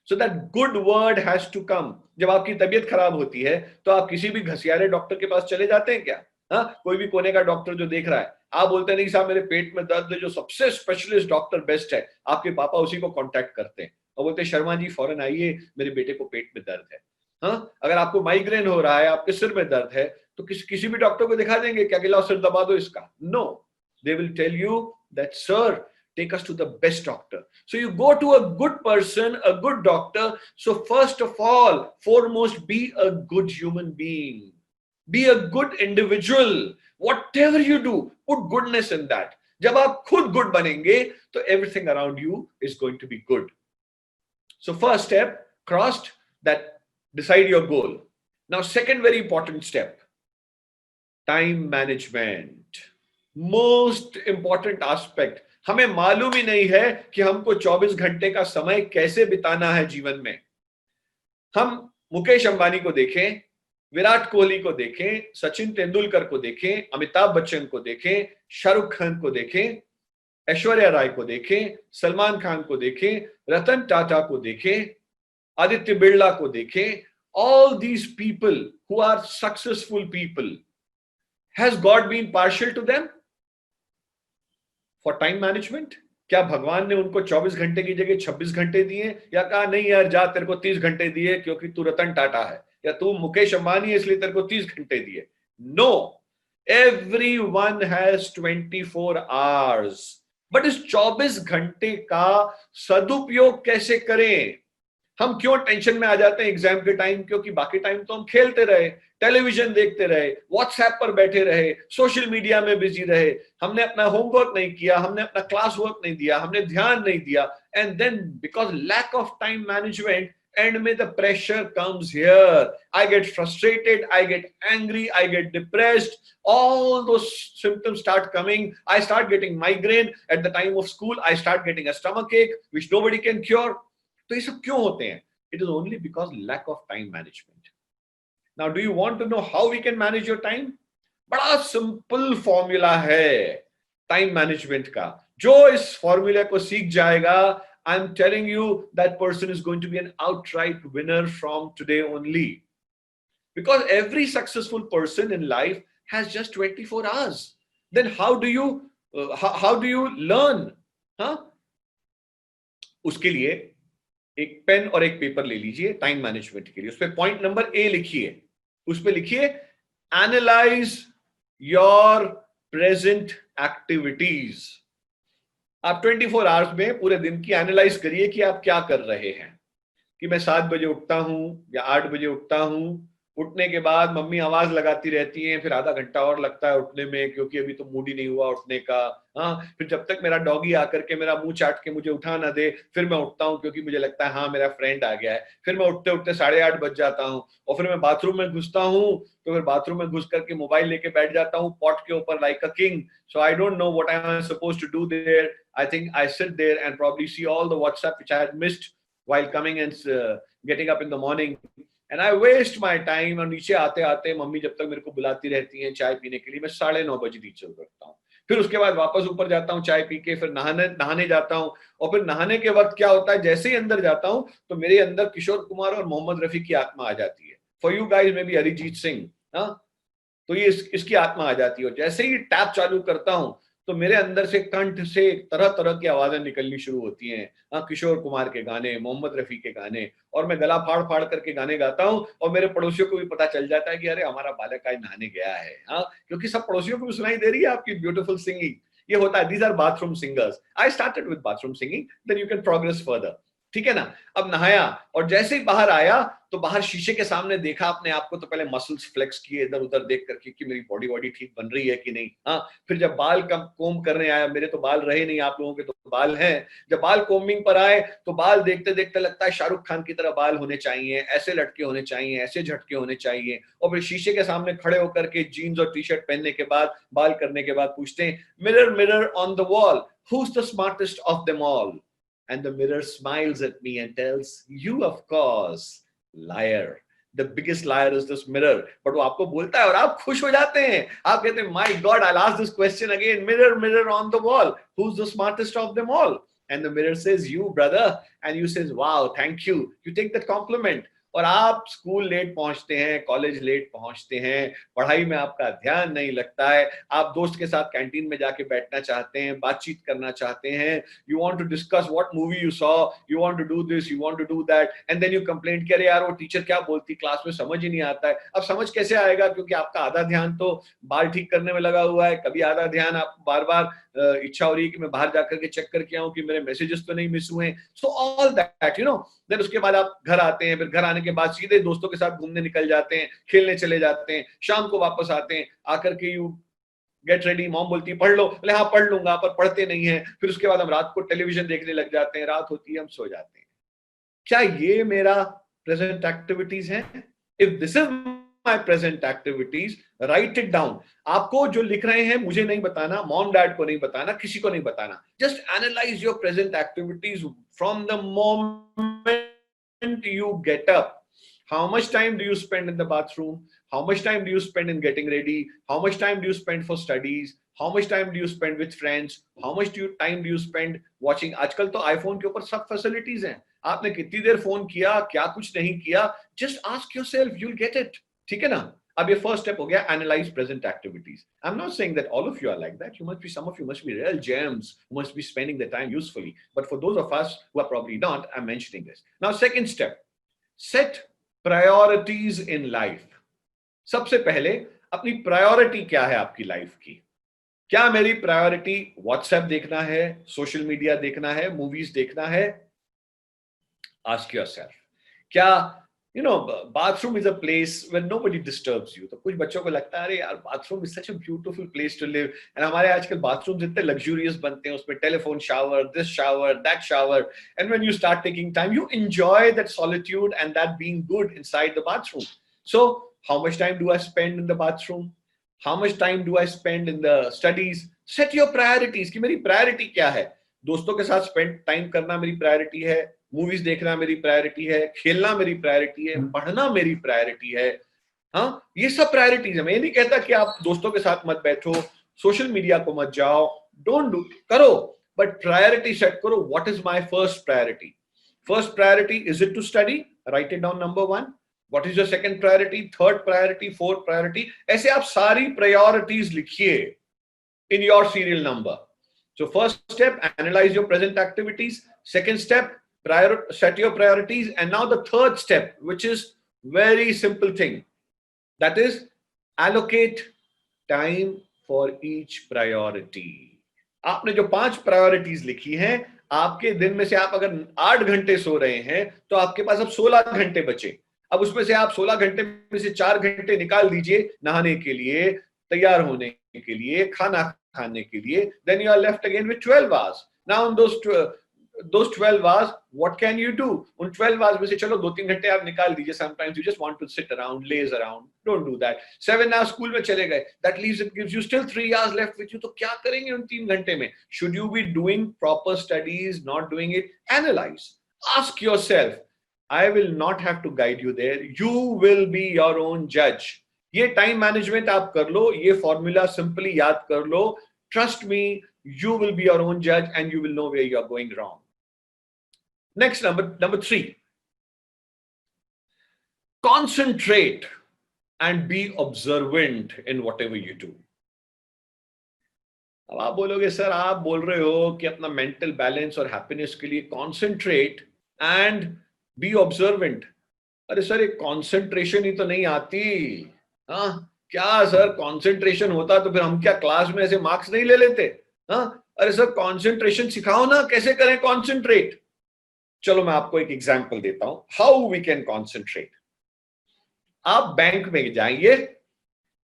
So that good word has to come. जब आपकी तबीयत खराब होती है तो आप किसी भी घसियारे डॉक्टर के पास चले जाते हैं क्या? हाँ, कोई भी कोने का डॉक्टर जो देख रहा है, आप बोलते नहीं साहब मेरे पेट में दर्द है, जो सबसे स्पेशलिस्ट डॉक्टर बेस्ट है, आपके पापा उसी को कांटेक्ट करते हैं. और बोलते हैं शर्मा जी फौरन आइए, मेरे बेटे को पेट में दर्द है। हाँ, अगर आपको माइग्रेन हो रहा है, आपके सिर में दर्द है, तो किसी भी डॉक्टर को दिखा देंगे क्या कि लाओ सिर दबा दो इसका? No, they will tell you that sir take us to the best doctor. So you go to a good person, a good doctor. So first of all, foremost, be a good human being. Be a good individual. Whatever you do, put goodness in that. जब आप खुद good बनेंगे, तो everything around you is going to be good. So first step, crossed, that decide your goal. Now second very important step, time management. Most important aspect. हमें मालूम ही नहीं है कि हमको 24 घंटे का समय कैसे बिताना है जीवन में। हम मुकेश अंबानी को देखें, विराट कोहली को देखें, सचिन तेंदुलकर को देखें, अमिताभ बच्चन को देखें, शाहरुख खान को देखें, ऐश्वर्या राय को देखें, सलमान खान को देखें, रतन टाटा को देखें, आदित्य बिरला को देखें। All these people who are successful people, has God been partial to them? For time management? क्या भगवान ने उनको 24 घंटे की जगह 26 घंटे दिए, या कहा नहीं यार जा तेरे को 30 घंटे दिए क्योंकि तू रतन टाटा है, या तू मुकेश अंबानी है इसलिए तेरे को 30 घंटे दिए? No, everyone has 24 hours. But इस 24 घंटे का सदुपयोग कैसे करें? हम क्यों टेंशन में आ जाते हैं एग्जाम के टाइम? क्योंकि बाकी टाइम तो हम खेलते रहे, टेलीविजन देखते रहे, व्हाट्सएप पर बैठे रहे, सोशल मीडिया में बिजी रहे, हमने अपना होमवर्क नहीं किया, हमने अपना क्लास वर्क नहीं दिया, हमने ध्यान नहीं दिया। And then because lack of time management, end में the pressure comes here. I get frustrated, I get angry, I get depressed, all those symptoms start coming. I start getting migraine at the time of school. I start getting a stomach ache which nobody can cure. तो ये सब क्यों होते हैं? It is only because lack of time management. Now, do you want to know how we can manage your time? बड़ा simple formula है time management का। जो इस फॉर्मूला को सीख जाएगा, I am telling you that person is going to be an outright winner from today only. Because every successful person in life has just 24 hours. Then how do you learn? हाँ? उसके लिए एक pen और एक paper ले लीजिए time management के लिए। उस पे पॉइंट नंबर ए लिखिए, उस पे लिखिए एनालाइज योर प्रेजेंट एक्टिविटीज। आप 24 आवर्स में पूरे दिन की एनालाइज करिए कि आप क्या कर रहे हैं। कि मैं 7 बजे उठता हूं या 8 बजे उठता हूं, उठने के बाद मम्मी आवाज लगाती रहती हैं, फिर आधा घंटा और लगता है उठने में क्योंकि अभी तो मूड ही नहीं हुआ उठने का। हाँ, फिर जब तक मेरा डॉगी आकर के मेरा मुंह चाट के मुझे उठा ना दे, फिर मैं उठता हूँ क्योंकि मुझे लगता है हाँ मेरा फ्रेंड आ गया है। फिर मैं उठते उठते 8:30 बज जाता हूँ, और फिर मैं बाथरूम में घुसता हूँ, तो फिर बाथरूम में घुस करके मोबाइल लेके बैठ जाता हूँ पॉट के ऊपर like a king. So I don't know what I am supposed to do there. I think I sit there and probably see all the WhatsApp which I had missed while coming and getting up in the morning, and I waste my time। और नीचे आते आते mummy जब तक मेरे को बुलाती रहती हैं चाय पीने के लिए, मैं 9:30 बजे नीचे उतरता हूँ। फिर उसके बाद वापस ऊपर जाता हूँ चाय पी के, फिर नहाने जाता हूँ। और फिर नहाने के वक्त क्या होता है, जैसे ही अंदर जाता हूँ तो मेरे अंदर किशोर कुमार और मोहम्मद रफी की आत्मा आ जाती है। फॉर यू गाइज में भी अरिजीत सिंह, हाँ, तो ये इसकी आत्मा आ जाती है। और जैसे ही टैप चालू करता हूँ तो मेरे अंदर से कंठ से तरह तरह की आवाजें निकलनी शुरू होती हैं। हाँ, किशोर कुमार के गाने, मोहम्मद रफी के गाने, और मैं गला फाड़ फाड़ करके गाने गाता हूँ। और मेरे पड़ोसियों को भी पता चल जाता है कि अरे हमारा बालक आज नहाने गया है। हाँ, क्योंकि सब पड़ोसियों को भी सुनाई दे रही है आपकी ब्यूटीफुल सिंगिंग। ये होता है, these are bathroom singers. I started with bathroom singing, then you can progress further. ठीक है ना? अब नहाया और जैसे ही बाहर आया तो बाहर शीशे के सामने देखा अपने आप को, तो पहले मसल्स फ्लेक्स किए इधर उधर देख करके कि मेरी बॉडी ठीक बन रही है कि नहीं। हाँ, फिर जब बाल कोम करने आया, मेरे तो बाल रहे नहीं, आप लोगों के तो बाल हैं। जब बाल कोमिंग पर आए तो बाल देखते देखते लगता है शाहरुख खान की तरह बाल होने चाहिए, ऐसे लटके होने चाहिए, ऐसे झटके होने चाहिए। और फिर शीशे के सामने खड़े होकर के जीन्स और टी शर्ट पहनने के बाद, बाल करने के बाद पूछते हैं, mirror mirror on the wall, who's the smartest of them all? And the mirror smiles at me and tells, you of course, liar. The biggest liar is this mirror. But वो आपको बोलता है और आप खुश हो जाते हैं। आप कहते हैं, my God, I'll ask this question again. Mirror, mirror on the wall, who's the smartest of them all? And the mirror says, you, brother. And you says, wow, thank you. You take that compliment. और आप school late पहुंचते हैं, college late पहुंचते हैं, पढ़ाई में आपका ध्यान नहीं लगता है, आप दोस्त के साथ कैंटीन में जाके बैठना चाहते हैं, बातचीत करना चाहते हैं, you want to discuss what movie you saw, you want to do this, you want to do that, and then you complaint कि अरे यार वो टीचर क्या बोलती क्लास में समझ ही नहीं आता है। अब समझ कैसे आएगा, क्योंकि आपका आधा ध्यान तो बाल ठीक करने में लगा हुआ है, कभी आधा ध्यान आप बार बार इच्छा हो रही है कि मैं बाहर जाकर के चेक करके आऊं कि मेरे मैसेजेस तो नहीं मिस हुए। सो ऑल दैट देन उसके बाद आप घर आते हैं, फिर घर आने के बाद सीधे दोस्तों के साथ घूमने निकल जाते हैं, खेलने चले जाते हैं, शाम को वापस आते हैं, आकर के यू गेट रेडी, मॉम बोलती है पढ़ लो, बोले हाँ पढ़ लूंगा, पर पढ़ते नहीं है। फिर उसके बाद हम रात को टेलीविजन देखने लग जाते हैं, रात होती है हम सो जाते हैं। क्या ये मेरा प्रेजेंट एक्टिविटीज है? If this is my present activities, right it down. आपको जो लिख रहे हैं मुझे नहीं बताना, मॉम डैड को नहीं बताना, किसी को नहीं बताना, just analyse your present activities from the moment you get up. How much time do you spend in the bathroom? How much time do you spend in getting ready? How much time do you spend for studies? How much time do you spend with friends? How much time do you spend watching? आजकल तो iPhone के ऊपर सब facilities हैं, आपने कितनी देर phone किया, क्या कुछ नहीं किया, just ask yourself, you'll get it। ठीक है ना? अब ये फर्स्ट स्टेप हो गया, analyse present activities. I am not saying that all of you are like that, you must be, some of you must be real gems who must be spending their time usefully, but for those of us who are probably not, I'm mentioning this now। Second step, set priorities in life. सबसे पहले अपनी priority क्या है आपकी life की? क्या मेरी priority WhatsApp देखना है, सोशल मीडिया देखना है, मूवीज देखना है? Ask yourself. क्या bathroom is a place where nobody disturbs you? तो कुछ बच्चों को लगता है अरे यार bathroom is such a beautiful place to live, and हमारे आजकल बाथरूम इतने लग्जूरियस बनते हैं, उसमें telephone shower, this shower, that shower, and when you start taking time you enjoy that solitude and that being good inside the bathroom. So how much time do I spend in the bathroom? How much time do I spend in the studies? Set your priorities कि मेरी priority क्या है। दोस्तों के साथ spend time करना मेरी priority है, मूवीज देखना मेरी प्रायोरिटी है, खेलना मेरी प्रायोरिटी है, पढ़ना मेरी प्रायोरिटी है। हाँ, ये सब प्रायोरिटीज है। मैं ये नहीं कहता कि आप दोस्तों के साथ मत बैठो, सोशल मीडिया को मत जाओ, डोंट डू, करो, बट प्रायोरिटी सेट करो। What is my first priority? First priority, is it to study? Write it down, number 1। What is your second priority, third priority, fourth priority? ऐसे आप सारी priorities लिखिए in your serial number. So first step, analyze your present activities. Second step, set your priorities. And now the third step, which is very simple thing, that is allocate time for each priority. आपने जो 5 priorities लिखी हैं, आपके दिन में से आप अगर 8 घंटे सो रहे हैं तो आपके पास अब 16 घंटे बचे। अब उसमें से आप 16 घंटे में से 4 घंटे निकाल दीजिए नहाने के लिए, तैयार होने के लिए, खाना खाने के लिए, then you are left again with 12 hours. Now in those 12 hours, what can you do? उन 12 hours में से चलो 2-3 घंटे आप निकाल दीजिए। Sometimes you just want to sit around, laze around. Don't do that. 7 hours school में चले गए, that leaves, it gives you still 3 hours left with you. तो क्या करेंगे उन 3 घंटे में? Should you be doing proper studies, not doing it? Analyze. Ask yourself. I will not have to guide you there. You will be your own judge. ये time management आप कर लो, ये फॉर्मूला सिंपली याद कर लो। Trust me, you will be your own judge and you will know where you are going wrong. Next, number 3, concentrate and be observant in whatever you do. अब आप बोलोगे सर आप बोल रहे हो कि अपना मेंटल बैलेंस और हैप्पीनेस के लिए कॉन्सेंट्रेट एंड बी ऑब्जर्वेंट। अरे सर एक कॉन्सेंट्रेशन ही तो नहीं आती। हाँ क्या सर, कॉन्सेंट्रेशन होता तो फिर हम क्या क्लास में ऐसे मार्क्स नहीं ले लेते? हाँ अरे सर कॉन्सेंट्रेशन सिखाओ ना, कैसे करें कॉन्सेंट्रेट। चलो मैं आपको एक एग्जांपल देता हूं हाउ वी कैन कॉन्सेंट्रेट। आप बैंक में जाएंगे,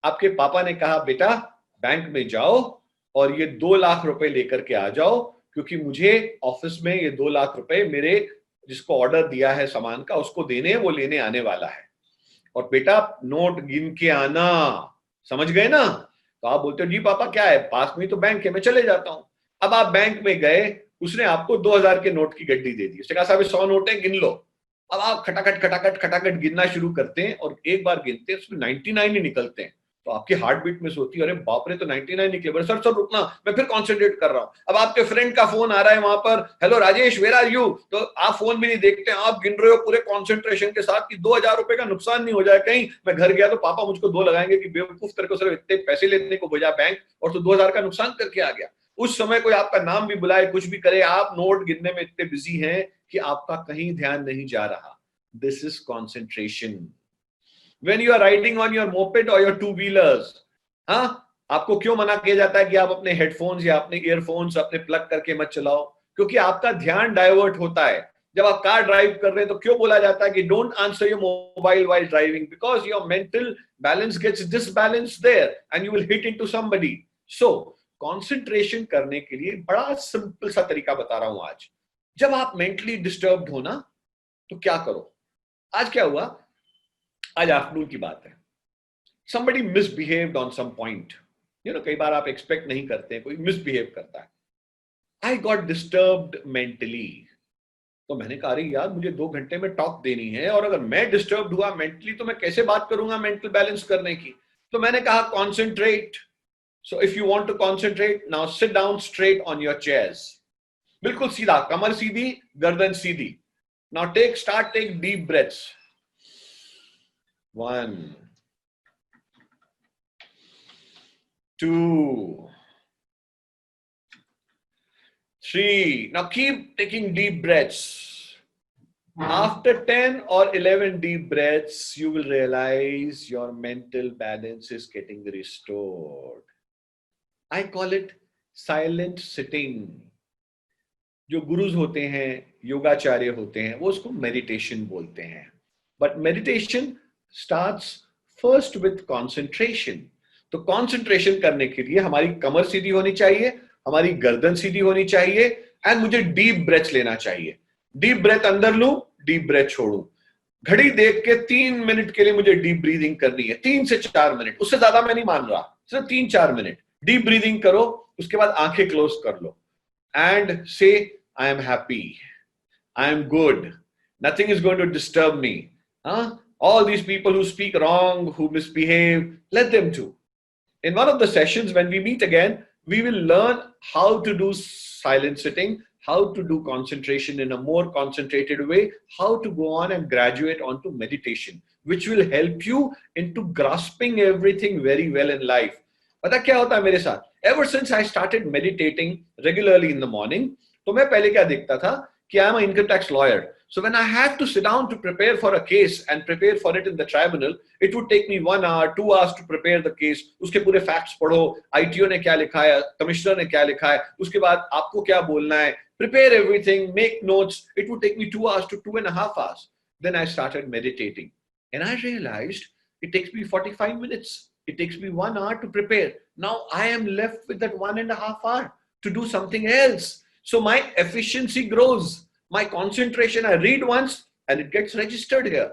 आपके पापा ने कहा बेटा बैंक में जाओ और ये 2 लाख रुपए लेकर के आ जाओ, क्योंकि मुझे ऑफिस में ये 2 लाख रुपए मेरे जिसको ऑर्डर दिया है सामान का उसको देने, वो लेने आने वाला है, और बेटा नोट गिन के आना। समझ गए ना? तो आप बोलते हो जी पापा क्या है, पास में ही तो बैंक है, मैं चले जाता हूं। अब आप बैंक में गए, उसने आपको 2000 के नोट की गड्डी दे दी, उसने कहा साहब 100 नोट है गिन लो। अब आप खटाखट खटाखट खटाखट गिनना शुरू करते हैं और एक बार गिनते हैं उसमें 99 ही निकलते हैं। तो आपकी हार्ट बीट मिस होती है, अरे बाप रे तो 99 निकले, बोले सर सर रुकना मैं फिर कॉन्सेंट्रेट कर रहा हूं। अब आपके फ्रेंड का फोन आ रहा है वहां पर, hello Rajesh where are you, तो आप फोन भी नहीं देखते, आप गिन रहे हो पूरे कॉन्सेंट्रेशन के साथ कि 2000 रुपए का नुकसान नहीं हो जाए, कहीं मैं घर गया तो पापा मुझको 2 लगाएंगे कि बेवकूफ तेरे को सिर्फ इतने पैसे लेने को भेजा बैंक और तो 2000 का नुकसान करके आ गया। उस समय कोई आपका नाम भी बुलाए, कुछ भी करे, आप नोट गिनने में इतने बिजी हैं कि आपका कहीं ध्यान नहीं जा रहा। This is concentration. When you are riding on your moped or your two wheelers, हाँ, आपको क्यों मना किया जाता है कि आप अपने हेडफोन्स या अपने ईयरफोन्स अपने प्लग करके मत चलाओ? क्योंकि आपका ध्यान डाइवर्ट होता है। जब आप कार ड्राइव कर रहे हैं तो क्यों बोला जाता है कि don't answer your mobile while driving, because your mental balance gets disbalanced there and you will hit into somebody. So concentration करने के लिए बड़ा सिंपल सा तरीका बता रहा हूं आज। जब आप मेंटली डिस्टर्ब्ड हो ना तो क्या करो। आज क्या हुआ, आज आफ्टरनून की बात है, somebody misbehaved on some point, कई बार आप एक्सपेक्ट नहीं करते हैं कोई मिसबिहेव करता है। I got disturbed mentally, तो मैंने कहा अरे यार मुझे 2 घंटे में टॉक देनी है और अगर मैं डिस्टर्ब हुआ मेंटली तो मैं कैसे बात करूंगा मेंटल बैलेंस करने की। तो मैंने कहा concentrate. So if you want to concentrate now sit down straight on your chairs, बिल्कुल सीधा, कमर सीधी, गर्दन सीधी। Now take deep breaths. 1, 2, 3. Now keep taking deep breaths. After 10 or 11 deep breaths, you will realize your mental balance is getting restored. I call it silent sitting. जो गुरुज होते हैं, योगाचार्य होते हैं, वो उसको मेडिटेशन बोलते हैं। But meditation starts first with concentration. तो कंसंट्रेशन करने के लिए हमारी कमर सीधी होनी चाहिए, हमारी गर्दन सीधी होनी चाहिए एंड मुझे डीप ब्रेथ लेना चाहिए। डीप ब्रेथ अंदर लूं, डीप ब्रेथ छोड़ूं। घड़ी देख के 3 मिनट के लिए मुझे डीप ब्रीदिंग करनी है, 3 से 4 मिनट, उससे ज्यादा मैं नहीं मान रहा, सिर्फ 3-4 मिनट डीप ब्रीदिंग करो। उसके बाद आंखें क्लोज कर लो and say I am happy, I am good, nothing is going to disturb me. All these people who speak wrong, who misbehave, let them to. In one of the sessions, when we meet again, we will learn how to do silent sitting, how to do concentration in a more concentrated way, how to go on and graduate onto meditation, which will help you into grasping everything very well in life. पता क्या होता है मेरे साथ? Ever since I started meditating regularly in the morning, तो मैं पहले क्या देखता था कि I am an income tax lawyer. So when I had to sit down to prepare for a case and prepare for it in the tribunal, it would take me 1 hour, 2 hours to prepare the case. उसके पूरे facts पढ़ो, ITO ने क्या लिखा है, commissioner ने क्या लिखा है, उसके बाद आपको क्या बोलना है, prepare everything, make notes. It would take me 2 hours to 2.5 hours. Then I started meditating, and I realized it takes me 45 minutes. It takes me 1 hour to prepare. Now I am left with that 1.5 hour to do something else. So my efficiency grows. My concentration, I read once and it gets registered here.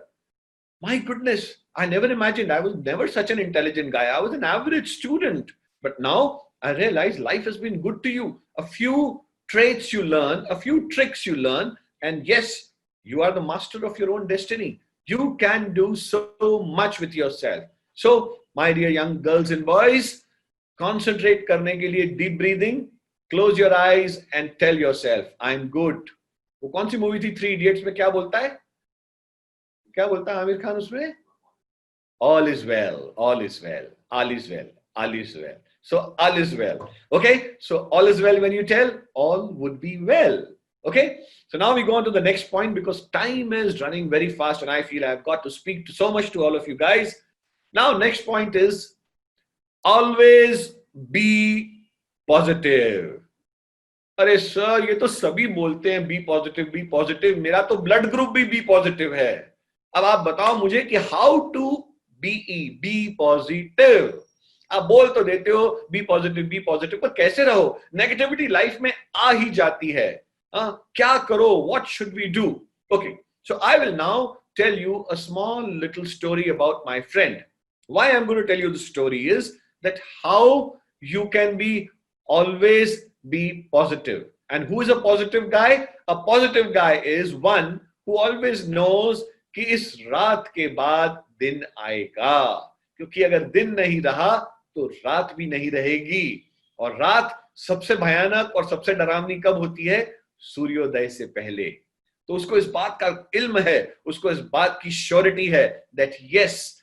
My goodness, I never imagined. I was never such an intelligent guy. I was an average student. But now I realize life has been good to you. A few traits you learn, a few tricks you learn, and yes, you are the master of your own destiny. You can do so much with yourself. So, my dear young girls and boys, concentrate करने के लिए deep breathing, close your eyes and tell yourself, I'm good. वो कौन सी movie थी 3 idiots में, क्या बोलता है, क्या बोलता है आमिर खान उसमें? All is well, all is well, all is well, all is well. So all is well. Okay, so all is well when you tell, all would be well. Okay, so now we go on to the next point because time is running very fast and I feel I've got to speak to so much to all of you guys. Now next point is always be positive. अरे sir ये तो सभी बोलते हैं B positive, मेरा तो blood group भी B positive है। अब आप बताओ मुझे कि हाउ टू बी पॉजिटिव। आप बोल तो देते हो बी पॉजिटिव, पर कैसे रहो? नेगेटिविटी लाइफ में आ ही जाती है। क्या करो? What should we do? Okay, so I will now tell you a small little story about my friend. Why I'm going to tell you the story is that how you can be always be positive. And who is a positive guy? A positive guy is one who always knows कि इस रात के बाद दिन आएगा, क्योंकि अगर दिन नहीं रहा तो रात भी नहीं रहेगी, और रात सबसे भयानक और सबसे डरावनी कब होती है? सूर्योदय से पहले। तो उसको इस बात का इल्म है, उसको इस बात की श्योरिटी है that yes,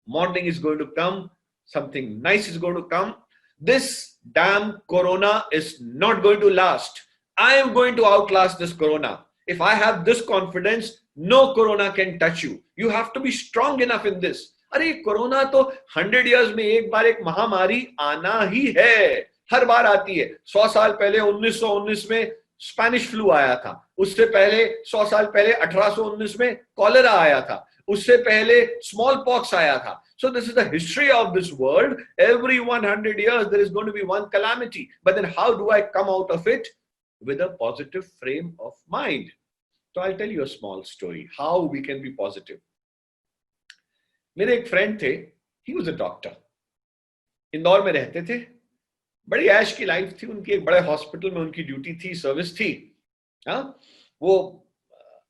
morning is going to come, something nice is going to come, this damn corona is not going to last, I am going to outlast this corona. If I have this confidence, no corona can touch you. You have to be strong enough in this. अरे corona तो 100 years में एक बार एक महामारी आना ही है, हर बार आती है. 100 साल पहले 1919 में स्पेनिश फ्लू आया था, उससे पहले 100 साल पहले 1819 में कॉलेरा आया था, उससे पहले स्मॉल पॉक्स आया था. So this is the history of this world. Every 100 years there is going to be one calamity. But then how do I come out of it? With a positive frame of mind. So I'll tell you a small story how we can be positive. मेरे एक friend थे, he was a doctor. Indore में रहते थे, बड़ी ऐश की life थी उनकी, एक बड़े हॉस्पिटल में उनकी ड्यूटी थी, सर्विस थी. हाँ, वो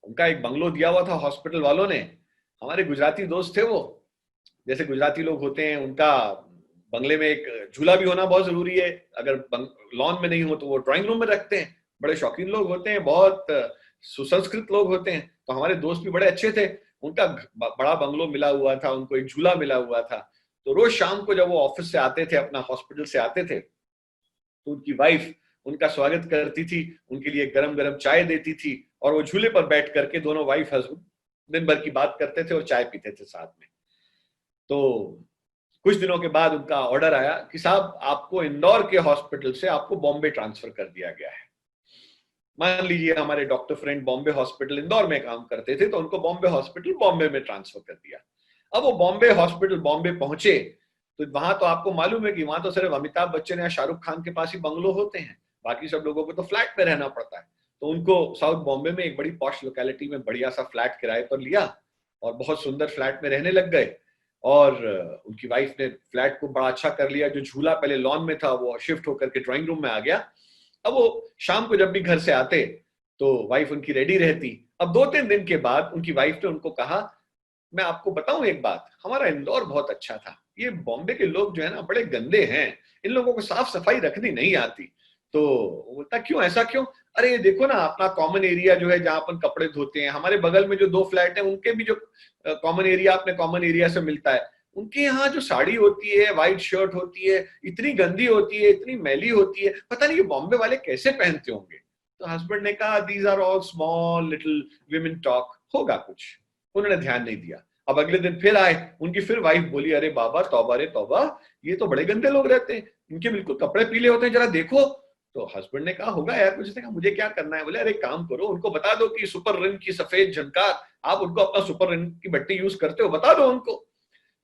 उनका एक बंगलो दिया हुआ था हॉस्पिटल वालों ने. हमारे गुजराती दोस्त थे वो, जैसे गुजराती लोग होते हैं, उनका बंगले में एक झूला भी होना बहुत जरूरी है. अगर लॉन में नहीं हो तो वो ड्राइंग रूम में रखते हैं. बड़े शौकीन लोग होते हैं, बहुत सुसंस्कृत लोग होते हैं. तो हमारे दोस्त भी बड़े अच्छे थे, उनका बड़ा बंगलो मिला हुआ था, उनको एक झूला मिला हुआ था. तो रोज शाम को जब वो ऑफिस से आते थे, अपना हॉस्पिटल से आते थे, तो उनकी वाइफ उनका स्वागत करती थी, उनके लिए गरम गरम चाय देती थी, और वो झूले पर बैठ करके दोनों वाइफ हस्बैंड दिन भर की बात करते थे और चाय पीते थे साथ में. तो कुछ दिनों के बाद उनका ऑर्डर आया कि साहब आपको इंदौर के हॉस्पिटल से आपको बॉम्बे ट्रांसफर कर दिया गया है. मान लीजिए हमारे doctor friend Bombay hospital Indore में काम करते थे, तो उनको बॉम्बे हॉस्पिटल बॉम्बे में ट्रांसफर कर दिया. अब वो बॉम्बे हॉस्पिटल बॉम्बे पहुंचे तो वहां तो आपको मालूम है कि वहां तो सिर्फ अमिताभ बच्चन या शाहरुख खान के पास ही बंगलो होते हैं, बाकी सब लोगों को तो फ्लैट में रहना पड़ता है. तो उनको साउथ बॉम्बे में एक बड़ी पॉश लोकेलिटी में बढ़िया सा फ्लैट किराए पर लिया और बहुत सुंदर फ्लैट में रहने लग गए. और उनकी वाइफ ने फ्लैट को बड़ा अच्छा कर लिया. जो झूला पहले लॉन में था वो शिफ्ट होकर के ड्राइंग रूम में आ गया. अब वो शाम को जब भी घर से आते तो वाइफ उनकी रेडी रहती. अब 2-3 दिन के बाद उनकी वाइफ ने उनको कहा, मैं आपको बताऊं एक बात, हमारा इंदौर बहुत अच्छा था, ये बॉम्बे के लोग जो है ना बड़े गंदे हैं, इन लोगों को साफ सफाई रखनी नहीं आती. तो बोलता क्यों, ऐसा क्यों? अरे ये देखो ना, अपना कॉमन एरिया जो है जहां अपन कपड़े धोते हैं, हमारे बगल में जो 2 फ्लैट हैं उनके भी जो कॉमन एरिया अपने कॉमन एरिया से मिलता है, उनके यहाँ जो साड़ी होती है, व्हाइट शर्ट होती है, इतनी गंदी होती है, इतनी मैली होती है, पता नहीं ये बॉम्बे वाले कैसे पहनते होंगे. तो हस्बैंड ने कहा these are all small little women talk, होगा कुछ. उन्होंने ध्यान नहीं दिया. अब अगले दिन फिर आए, उनकी फिर वाइफ बोली, अरे बाबा तौबा रे तौबा, ये तो बड़े गंदे लोग रहते हैं, इनके बिल्कुल कपड़े पीले होते हैं, जरा देखो. तो हस्बैंड ने कहा होगा यार कुछ. कहा मुझे क्या करना है? बोले अरे काम करो, उनको बता दो कि सुपर रिन की सफेद झनकार, आप उनको अपना सुपर रिन की बट्टी यूज करते हो, बता दो उनको.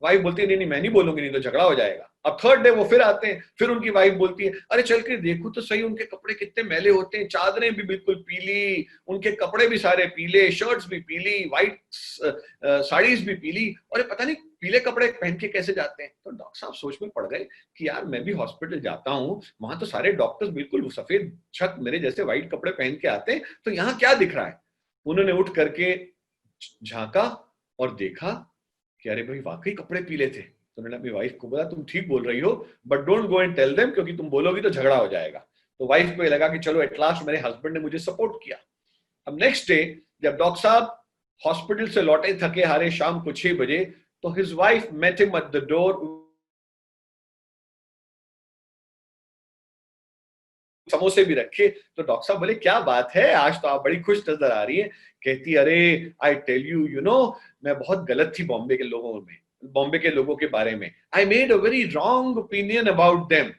वाइफ बोलती है नहीं मैं नहीं बोलूंगी, नहीं तो झगड़ा हो जाएगा. अब 3rd डे वो फिर आते हैं, फिर उनकी वाइफ बोलती है अरे चल के देखो तो सही, उनके कपड़े कितने मैले होते हैं, चादरें भी बिल्कुल पीली, उनके कपड़े भी सारे पीले, शर्ट्स भी पीली, व्हाइट साड़ीज भी पीली, और पता नहीं पीले कपड़े पहन के कैसे जाते हैं. तो डॉक्टर साहब सोच में पड़ गए कि यार मैं भी हॉस्पिटल जाता हूँ, वहां तो सारे डॉक्टर्स बिल्कुल सफेद छत मेरे जैसे व्हाइट कपड़े पहन के आते हैं, तो यहाँ क्या दिख रहा है. उन्होंने उठ करके झांका और देखा कि अरे भाई वाकई कपड़े पीले थे. तो उन्होंने अपनी वाइफ को बोला तुम ठीक बोल रही हो, but don't go and tell them, क्योंकि तुम बोलोगी तो झगड़ा हो जाएगा. तो वाइफ को ये लगा कि चलो एट लास्ट मेरे हस्बैंड ने मुझे सपोर्ट किया. अब नेक्स्ट डे जब डॉक्टर साहब हॉस्पिटल से लौटे थके हारे शाम को 6 बजे, तो his wife met him at the door, समोसे भी रखे. तो डॉक्टर साहब बोले क्या बात है, आज तो आप बड़ी खुश नजर आ रही हैं. कहती अरे I tell you, you know मैं बहुत गलत थी बॉम्बे के लोगों में, बॉम्बे के लोगों के बारे में. I made a very wrong opinion about them.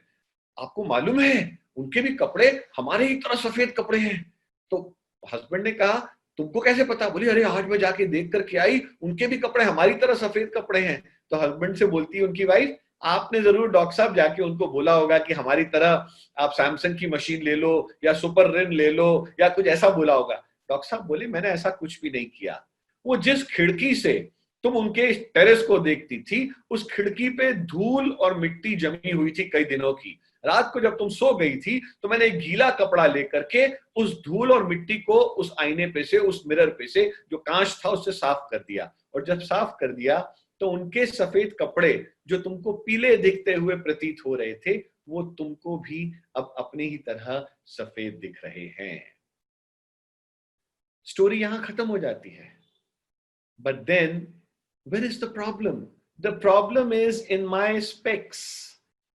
आपको मालूम है उनके भी कपड़े हमारे ही तरह सफेद कपड़े हैं. तो हस्बैंड ने कहा तुमको कैसे पता? बोली अरे आज मैं जाके देख करके आई, उनके भी कपड़े हमारी तरह सफेद कपड़े हैं. तो हस्बैंड से बोलती है उनकी वाइफ, आपने जरूर डॉक्टर साहब जाके उनको बोला होगा कि हमारी तरह आप सैमसंग की मशीन ले लो या सुपर रिन ले लो या कुछ ऐसा बोला होगा. डॉक्टर साहब बोले मैंने ऐसा कुछ भी नहीं किया. वो जिस खिड़की से तुम उनके टेरेस को देखती थी, उस खिड़की पे धूल और मिट्टी जमी हुई थी कई दिनों की. रात को जब तुम सो गई थी तो मैंने एक गीला कपड़ा लेकर के उस धूल और मिट्टी को उस आईने पे से, उस मिरर पे से जो कांच था उससे साफ कर दिया. और जब साफ कर दिया तो उनके सफेद कपड़े जो तुमको पीले दिखते हुए प्रतीत हो रहे थे, वो तुमको भी अब अपनी ही तरह सफेद दिख रहे हैं। स्टोरी यहां खत्म हो जाती है। But then where is the problem? The problem is in my specs.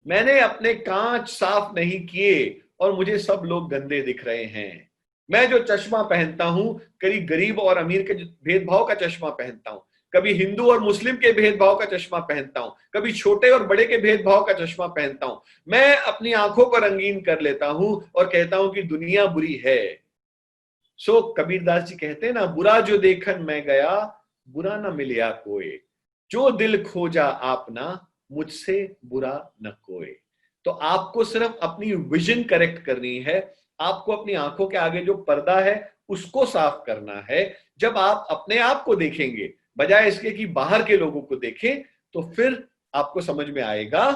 मैंने अपने कांच साफ नहीं किए और मुझे सब लोग गंदे दिख रहे हैं। मैं जो चश्मा पहनता हूं, कभी गरीब और अमीर के भेदभाव का चश्मा पहनता हूं, कभी हिंदू और मुस्लिम के भेदभाव का चश्मा पहनता हूं, कभी छोटे और बड़े के भेदभाव का चश्मा पहनता हूं। मैं अपनी आंखों को रंगीन कर लेता हूं और कहता हूं कि दुनिया बुरी है। सो कबीरदास जी कहते हैं ना, बुरा जो देखन मैं गया, बुरा न मिलिया कोई, जो दिल खोजा आपना, मुझसे बुरा न कोई। तो आपको सिर्फ अपनी विजन करेक्ट करनी है, आपको अपनी आंखों के आगे जो पर्दा है उसको साफ करना है। जब आप अपने आप को देखेंगे बजाय इसके कि बाहर के लोगों को देखें, तो फिर आपको समझ में आएगा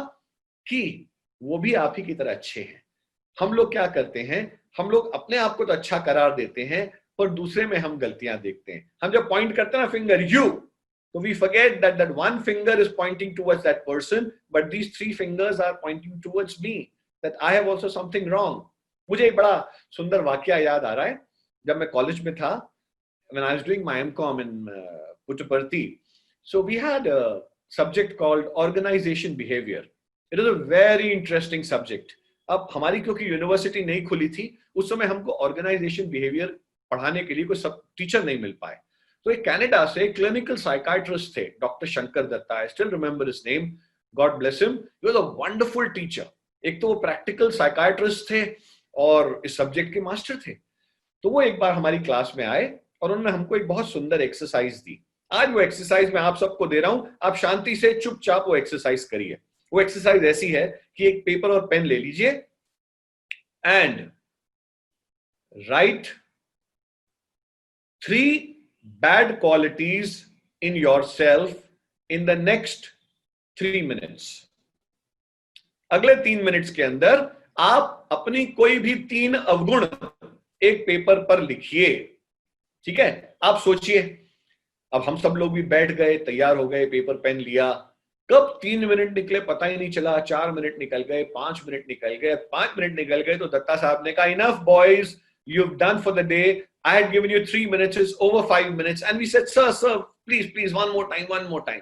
कि वो भी आप ही की तरह अच्छे हैं। हम लोग क्या करते हैं, हम लोग अपने आप को तो अच्छा करार देते हैं, पर दूसरे में हम गलतियां देखते हैं। हम जब पॉइंट करते हैं ना finger you, so we forget that that one finger is pointing towards that person, but these three fingers are pointing towards me, that I have also something wrong. मुझे एक बड़ा सुंदर वाकया याद आ रहा है। जब मैं कॉलेज में था, when I was doing my MCom in Puttaparthi, so we had a subject called organization behavior. It is a very interesting subject. अब हमारी क्योंकि यूनिवर्सिटी नहीं खुली थी, उस समय हमको ऑर्गेनाइजेशन बिहेवियर पढ़ाने के लिए कोई सब टीचर नहीं मिल पाए। तो एक कनाडा से क्लिनिकल साइकाइट्रिस्ट थे, doctor Shankar Datta. I still remember his name, God bless him. He was a wonderful teacher. एक तो वो प्रैक्टिकल साइकाइट्रिस्ट थे और इस सब्जेक्ट के मास्टर थे। तो वो एक बार हमारी क्लास में आए और उन्होंने हमको एक बहुत सुंदर एक्सरसाइज दी। आज वो एक्सरसाइज मैं आप सबको दे रहा हूं, आप शांति से चुपचाप वो एक्सरसाइज करिए। वो एक्सरसाइज ऐसी है कि एक पेपर और पेन ले लीजिए and right 3 bad qualities in yourself in the next 3 minutes. अगले 3 मिनट्स के अंदर आप अपनी कोई भी 3 अवगुण एक पेपर पर लिखिए। ठीक है, आप सोचिए। अब हम सब लोग भी बैठ गए, तैयार हो गए, पेपर पेन लिया। कब 3 मिनट निकले पता ही नहीं चला। 4 मिनट निकल गए, 5 मिनट निकल गए, 5 मिनट निकल गए तो दत्ता साहब ने कहा, enough boys, you've done for the day. I had given you 3 minutes, it's over 5 minutes. And we said, sir, please, one more time.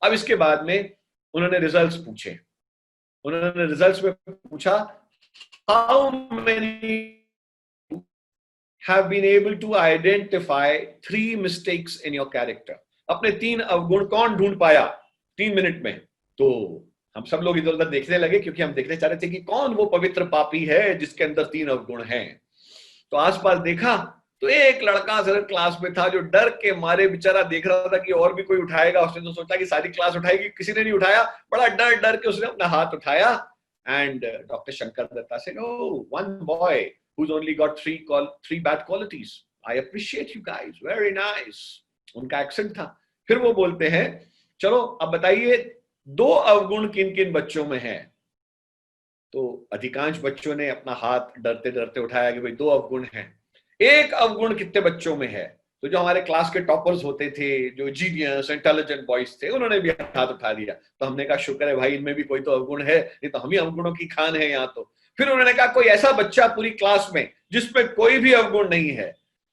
अब इसके बाद में उन्होंने रिजल्ट्स पूछे। उन्होंने रिजल्ट्स में पूछा, how many have been able to identify 3 mistakes in your character? अपने 3 अवगुण कौन ढूंढ पाया 3 मिनट में? तो हम सब लोग इधर उधर देखने लगे, क्योंकि हम देखने चाह रहे थे कि कौन वो पवित्र पापी है जिसके अंदर 3 अवगुण हैं। तो आसपास देखा तो एक लड़का सिर्फ क्लास में था जो डर के मारे बेचारा देख रहा था कि और भी कोई उठाएगा। उसने तो सोचा कि सारी क्लास उठाएगी, किसी ने नहीं उठाया। बड़ा डर डर के उसने अपना हाथ उठाया एंड डॉक्टर शंकर दत्ता से, no, one boy who's only got 3 bad qualities. I appreciate you guys, very nice. उनका एक्सेंट था। फिर वो बोलते हैं, चलो अब बताइए 2 अवगुण किन किन बच्चों में है? तो अधिकांश बच्चों ने अपना हाथ डरते डरते उठाया कि भाई 2 अवगुण हैं। 1 अवगुण कितने बच्चों में है? तो जो हमारे क्लास के टॉपर्स होते थे, जो जीनियस इंटेलिजेंट बॉयज थे, उन्होंने भी हाथ उठा दिया। तो हमने कहा शुक्र है भाई, इनमें भी कोई तो अवगुण है, नहीं तो हम ही अवगुणों की खान है यहाँ तो। फिर उन्होंने कहा कोई ऐसा बच्चा पूरी क्लास में जिसमें कोई भी अवगुण नहीं है?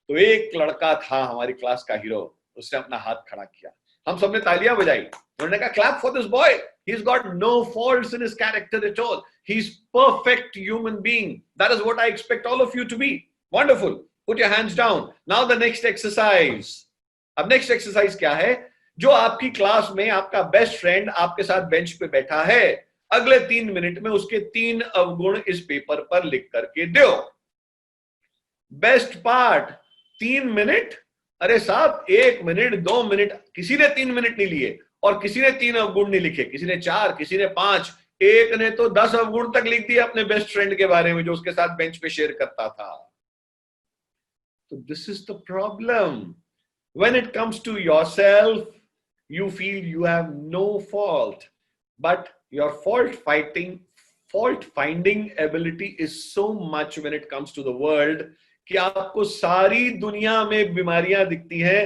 तो एक लड़का था हमारी क्लास का हीरो, उसने अपना हाथ खड़ा किया। हम सबने तालियां बजाई। उन्होंने कहा clap for this boy, he's got no faults in his character at all, he's perfect human being, that is what I expect all of you to be. Wonderful, put your hands down. Now the next exercise. अब next exercise क्या है? जो आपकी class में आपका best friend आपके साथ bench पे बैठा है, अगले 3 मिनट में उसके 3 अवगुण इस पेपर पर लिख करके दो। Best part, 3 minute. अरे साहब 1 मिनट, 2 मिनट, किसी ने 3 मिनट नहीं लिए और किसी ने 3 अवगुण नहीं लिखे, किसी ने 4, किसी ने 5, एक ने तो 10 अवगुण तक लिख दिए अपने बेस्ट फ्रेंड के बारे में जो उसके साथ बेंच पे शेयर करता था। तो this is the problem. When it comes to yourself, you feel you have no fault, but your fault finding ability is so much when it comes to the world कि आपको सारी दुनिया में बीमारियां दिखती हैं,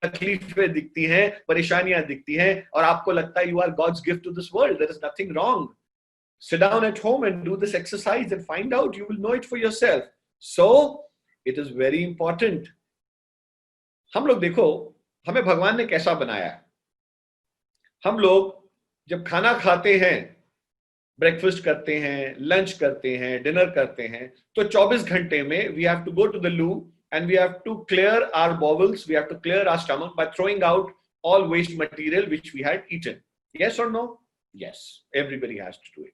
तकलीफें दिखती हैं, परेशानियां दिखती हैं, और आपको लगता है you are God's gift to this world, there is nothing wrong. Sit down at home and do this exercise and find out. You will know it for yourself. So, it is very important. हम लोग देखो, हमें भगवान ने कैसा बनाया है. हम लोग जब खाना खाते हैं, ब्रेकफास्ट करते हैं, लंच करते हैं, डिनर करते हैं, तो 24 घंटे में we have to go to the loo and we have to clear our bowels, we have to clear our stomach by throwing out all waste material which we had eaten. Yes or no? Yes. Everybody has to do it.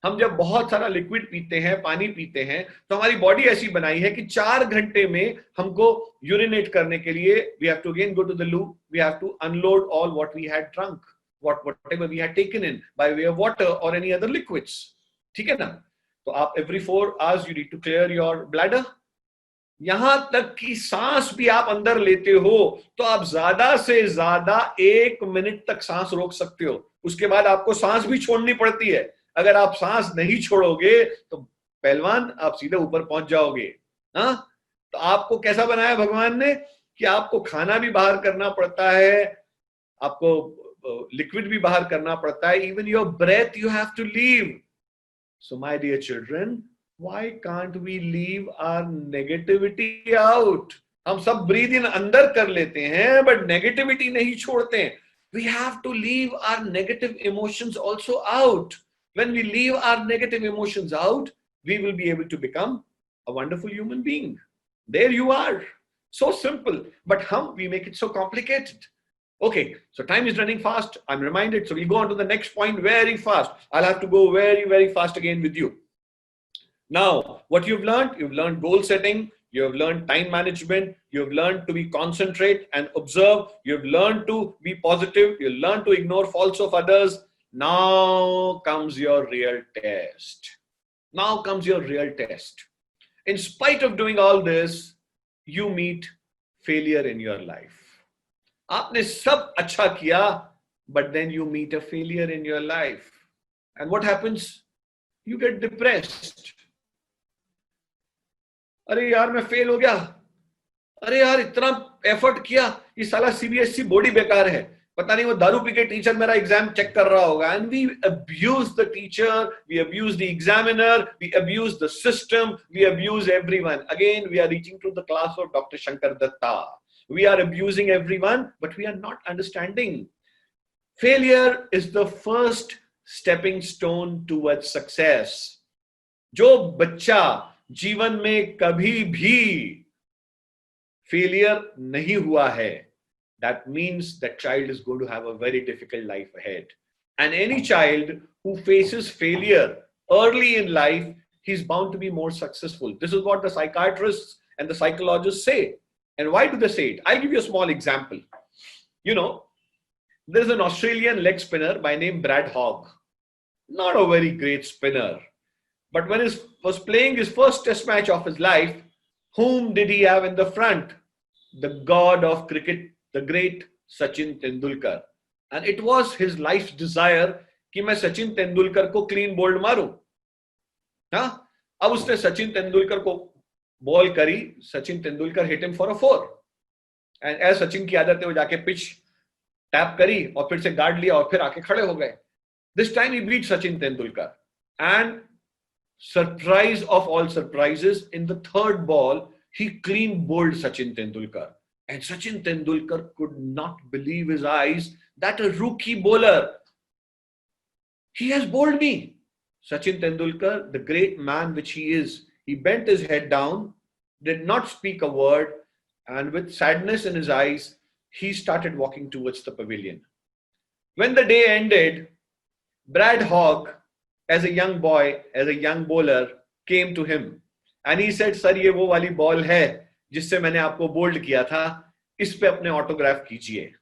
हम जब बहुत सारा liquid पीते हैं, पानी पीते हैं, तो हमारी बॉडी ऐसी बनाई है कि 4 घंटे में हमको यूरिनेट करने के लिए we have to again go to the loo, we have to unload all what we had drunk, whatever we had taken in by way of water or any other liquids. ठीक है ना? तो आप every 4 hours you need to clear your bladder. यहां तक कि सांस भी आप अंदर लेते हो तो आप ज्यादा से ज्यादा 1 मिनट तक सांस रोक सकते हो, उसके बाद आपको सांस भी छोड़नी पड़ती है. अगर आप सांस नहीं छोड़ोगे तो पहलवान आप सीधे ऊपर पहुंच जाओगे. हाँ, तो आपको कैसा बनाया भगवान ने कि आपको खाना भी बाहर करना पड़ता है, आपको लिक्विड भी बाहर करना पड़ता है. Even your breath you have to leave. So my dear children, why can't we leave our negativity out? हम सब breathe in अंदर कर लेते हैं but negativity नहीं छोड़ते हैं. We have to leave our negative emotions also out. When we leave our negative emotions out, we will be able to become a wonderful human being. There you are. So simple. But we make it so complicated. Okay, so time is running fast. I'm reminded. So we'll go on to the next point very fast. I'll have to go very, very fast again with you. Now, what you've learned goal setting, you have learned time management, you have learned to be concentrate and observe, you have learned to be positive, you learned to ignore faults of others. Now comes your real test. Now comes your real test. In spite of doing all this, you meet failure in your life. आपने सब अच्छा किया, but then you meet a failure in your life. And what happens? You get depressed. अरे यार मैं fail हो गया, अरे यार इतना एफर्ट किया, ये साला सीबीएसई बोर्ड ही बेकार है, पता नहीं वो दारू पी के टीचर मेरा एग्जाम चेक कर रहा होगा. And we abuse the teacher, we abuse the examiner, we abuse the system, we abuse everyone. Again we are reaching to the class of doctor Shankar Datta. We are abusing everyone, but we are not understanding. Failure is the first stepping stone towards success. जो बच्चा जीवन में कभी भी failure नहीं हुआ है, that means that child is going to have a very difficult life ahead. And any child who faces failure early in life, he's bound to be more successful. This is what the psychiatrists and the psychologists say. And why do they say it? I'll give you a small example. You know, there's an Australian leg spinner by name Brad Hogg. Not a very great spinner. But when he was playing his first test match of his life, whom did he have in the front? The god of cricket, the great Sachin Tendulkar. And it was his life's desire कि मैं सचिन तेंदुलकर को clean bowled मारूं. हाँ, अब उसने सचिन तेंदुलकर को ball करी, Sachin Tendulkar hit him for a 4. And as Sachin की आदत है वो जाके पिच टैप करी और फिर से गार्ड लिया और फिर आके खड़े हो गए. This time he beat Sachin Tendulkar and surprise of all surprises, in the third ball he clean bowled Sachin Tendulkar. And Sachin Tendulkar could not believe his eyes that a rookie bowler, he has bowled me. Sachin Tendulkar, the great man which he is, he bent his head down, did not speak a word, and with sadness in his eyes, he started walking towards the pavilion. When the day ended, Brad Hogg, as a young boy, as a young bowler, came to him. And he said, sir ये वो वाली ball है जिससे मैंने आपको bold किया था, इस पे अपने ऑटोग्राफ कीजिए.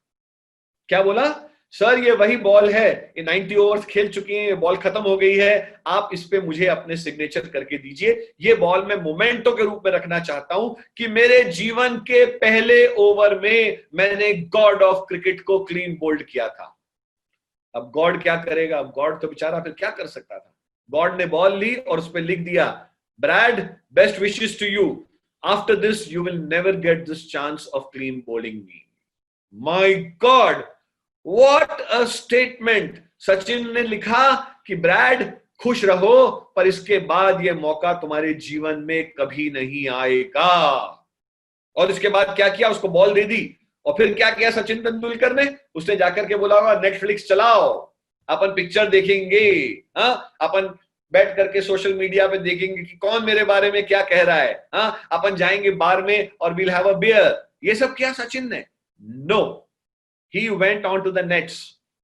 क्या बोला? सर ये वही बॉल है, ये 90 ओवर्स खेल चुकी हैं, ये बॉल खत्म हो गई है, आप इस पे मुझे अपने सिग्नेचर करके दीजिए. ये बॉल मैं मोमेंटो के रूप में रखना चाहता हूं कि मेरे जीवन के पहले ओवर में मैंने गॉड ऑफ क्रिकेट को क्लीन बोल्ड किया था. अब गॉड क्या करेगा? अब गॉड तो बेचारा फिर क्या कर सकता था. गॉड ने बॉल ली और उस पर लिख दिया, Brad, best wishes to you. After this, you will never get this chance of clean bowling me. My God, what a statement. Sachin ने लिखा कि ब्रैड खुश रहो, पर इसके बाद यह मौका तुम्हारे जीवन में कभी नहीं आएगा। और इसके बाद क्या किया, उसको बॉल दे दी। और फिर क्या किया सचिन तेंदुलकर ने, उसने जाकर के बोला होगा नेटफ्लिक्स चलाओ, अपन पिक्चर देखेंगे, हाँ अपन बैठ करके सोशल मीडिया पे देखेंगे कि कौन मेरे बारे में क्या कह रहा है, हाँ अपन जाएंगे बार में और वील हैव अ बियर। ये सब किया सचिन ने? No, he went on to the nets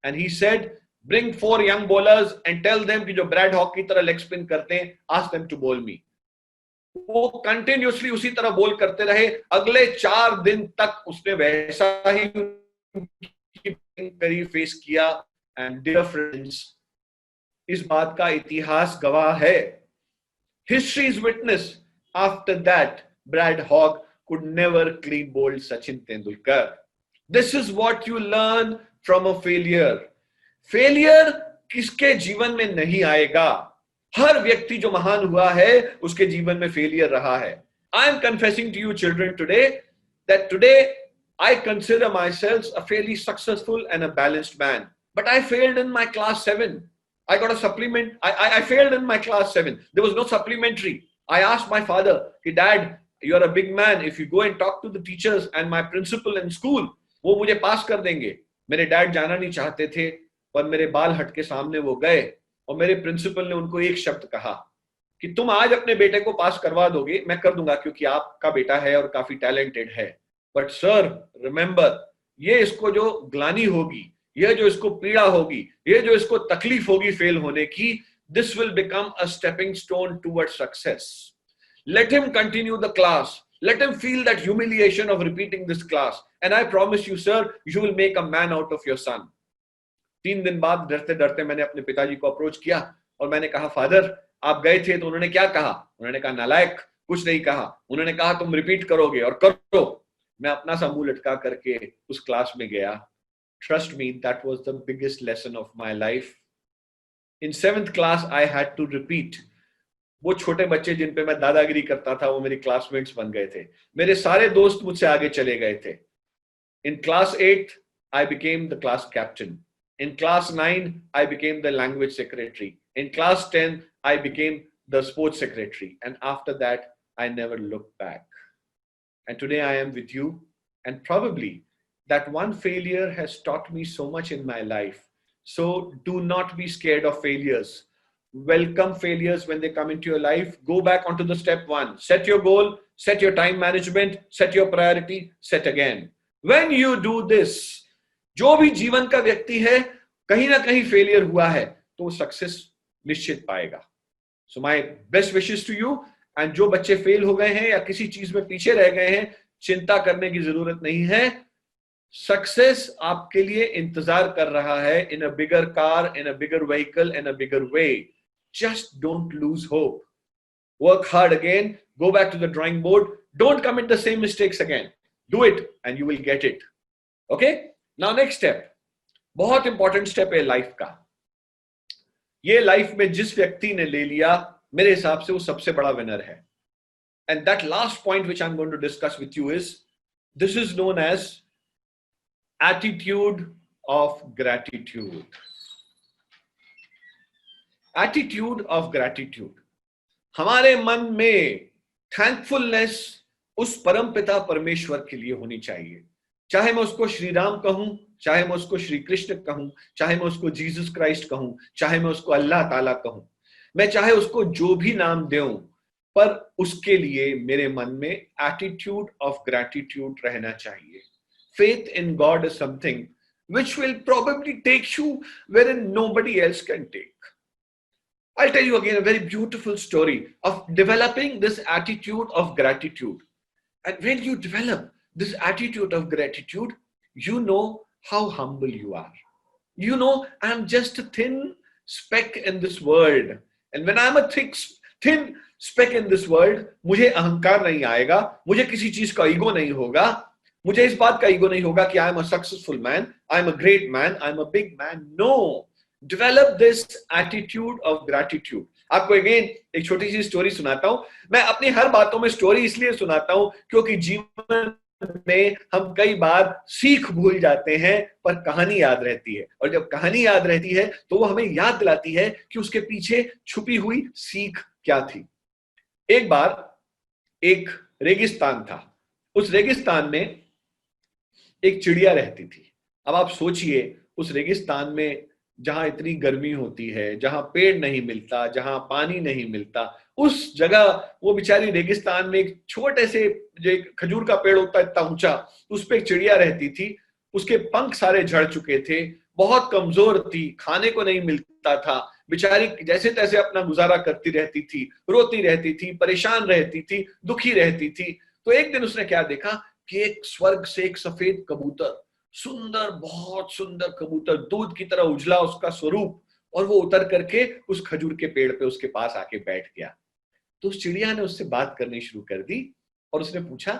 and he said bring 4 young bowlers and tell them कि जो ब्रैड हॉक की तरह लेग स्पिन करते हैं, ask them to bowl me। वो कंटिन्यूअसली उसी तरह बोल करते रहे। अगले 4 दिन तक उसने वैसा ही करीब फेस किया। एंड डियर फ्रेंड्स, इस बात का इतिहास गवाह है। History is witness, after that Brad Hogg could never clean bowl Sachin Tendulkar. This is what you learn from a failure. Failure किसके जीवन में नहीं आएगा? हर व्यक्ति जो महान हुआ है उसके जीवन में फेलियर रहा है। I am confessing to you children today that today I consider myself a fairly successful and a balanced man. But I failed in my class 7. I got a supplement. I failed in my class 7. There was no supplementary. I asked my father, Dad, you're a big man. If you go and talk to the teachers and my principal in school, वो मुझे पास कर देंगे। मेरे dad जाना नहीं चाहते थे, पर मेरे बाल हट के सामने वो गए और मेरे प्रिंसिपल ने उनको एक शब्द कहा कि तुम आज अपने बेटे को पास करवा दोगे, मैं कर दूंगा क्योंकि आपका बेटा है और काफी टैलेंटेड है। बट सर रिमेंबर, ये इसको जो ग्लानी होगी, ये जो इसको पीड़ा होगी, ये जो इसको तकलीफ होगी फेल होने की, this will become a stepping stone toward success. Let him continue the class. Let him feel that humiliation of repeating this class. And I promise you, sir, you will make a man out of your son. 3 दिन बाद डरते डरते मैंने अपने पिताजी को approach किया और मैंने कहा, फादर आप गए थे तो उन्होंने क्या कहा? उन्होंने कहा, नालायक, कुछ नहीं कहा। उन्होंने कहा तुम रिपीट करोगे और करो। मैं अपना सा मुंह लटका करके उस क्लास में गया। Trust me, that was the biggest lesson of my life. In 7th class, I had to repeat. वो छोटे बच्चे जिन पे मैं दादागिरी करता था वो मेरे क्लासमेट्स बन गए थे। मेरे सारे दोस्त मुझसे आगे चले गए थे। In class 8, I became the class captain. In class 9, I became the language secretary. In class 10, I became the sports secretary. And after that, I never looked back. And today I am with you. And probably that one failure has taught me so much in my life. So do not be scared of failures. Welcome failures when they come into your life. Go back onto the step 1. Set your goal, set your time management, set your priority, set again. When you do this, जो भी जीवन का व्यक्ति है कहीं ना कहीं failure हुआ है तो वो सक्सेस निश्चित पाएगा। So my best wishes to you. And जो बच्चे फेल हो गए हैं या किसी चीज में पीछे रह गए हैं, चिंता करने की जरूरत नहीं है। सक्सेस आपके लिए इंतजार कर रहा है in a bigger car, in a bigger vehicle, in a bigger way. Just don't lose hope. Work hard again. Go back to the drawing board. Don't commit the same mistakes again. Do it and you will get it. Okay? Now next step. बहुत important step है life का। ये life में जिस व्यक्ति ने ले लिया, मेरे हिसाब से वो सबसे बड़ा विनर है। And that last point which I'm going to discuss with you is, this is known as attitude of gratitude. Attitude of gratitude. हमारे मन में थैंकफुलनेस उस परम पिता परमेश्वर के लिए होनी चाहिए। चाहे मैं उसको श्री राम कहूं, चाहे मैं उसको श्री कृष्ण कहूं, चाहे मैं उसको जीसस क्राइस्ट कहूं, चाहे मैं उसको अल्लाह ताला कहूं, मैं चाहे उसको जो भी नाम दूं, पर उसके लिए मेरे मन में एटीट्यूड ऑफ ग्रैटिट्यूड रहना चाहिए। Faith in God is something which will probably take you wherein nobody else can take. I'll tell you again a very beautiful story of developing this attitude of gratitude. And when you develop this attitude of gratitude, you know how humble you are. You know, I'm just a thin speck in this world. And when I'm a thin speck in this world, मुझे अहंकार नहीं आएगा, मुझे किसी चीज का ego नहीं होगा, मुझे इस बात का ईगो नहीं होगा कि I am a successful man, I am a great man, I am a big man. No. Develop this attitude of gratitude. आपको अगेन एक छोटी सी स्टोरी सुनाता हूं। मैं अपनी हर बातों में स्टोरी इसलिए सुनाता हूं क्योंकि जीवन में हम कई बार सीख भूल जाते हैं पर कहानी याद रहती है, और जब कहानी याद रहती है तो वो हमें याद दिलाती है कि उसके पीछे छुपी हुई सीख क्या थी। एक बार एक रेगिस्तान था, उस रेगिस्तान में एक चिड़िया रहती थी। अब आप सोचिए, उस रेगिस्तान में जहां इतनी गर्मी होती है, जहां पेड़ नहीं मिलता, जहां पानी नहीं मिलता, उस जगह वो बेचारी रेगिस्तान में एक छोटे से जो एक खजूर का पेड़ होता है इतना ऊंचा, उस पे एक चिड़िया रहती थी। उसके पंख सारे झड़ चुके थे, बहुत कमजोर थी, खाने को नहीं मिलता था, बेचारी जैसे तैसे अपना गुजारा करती रहती थी, रोती रहती थी, परेशान रहती थी, दुखी रहती थी। तो एक दिन उसने क्या देखा कि एक स्वर्ग से एक सफेद कबूतर, सुंदर, बहुत सुंदर कबूतर, दूध की तरह उजला उसका स्वरूप, और वो उतर करके उस खजूर के पेड़ पे उसके पास आके बैठ गया। तो उस चिड़िया ने उससे बात करनी शुरू कर दी और उसने पूछा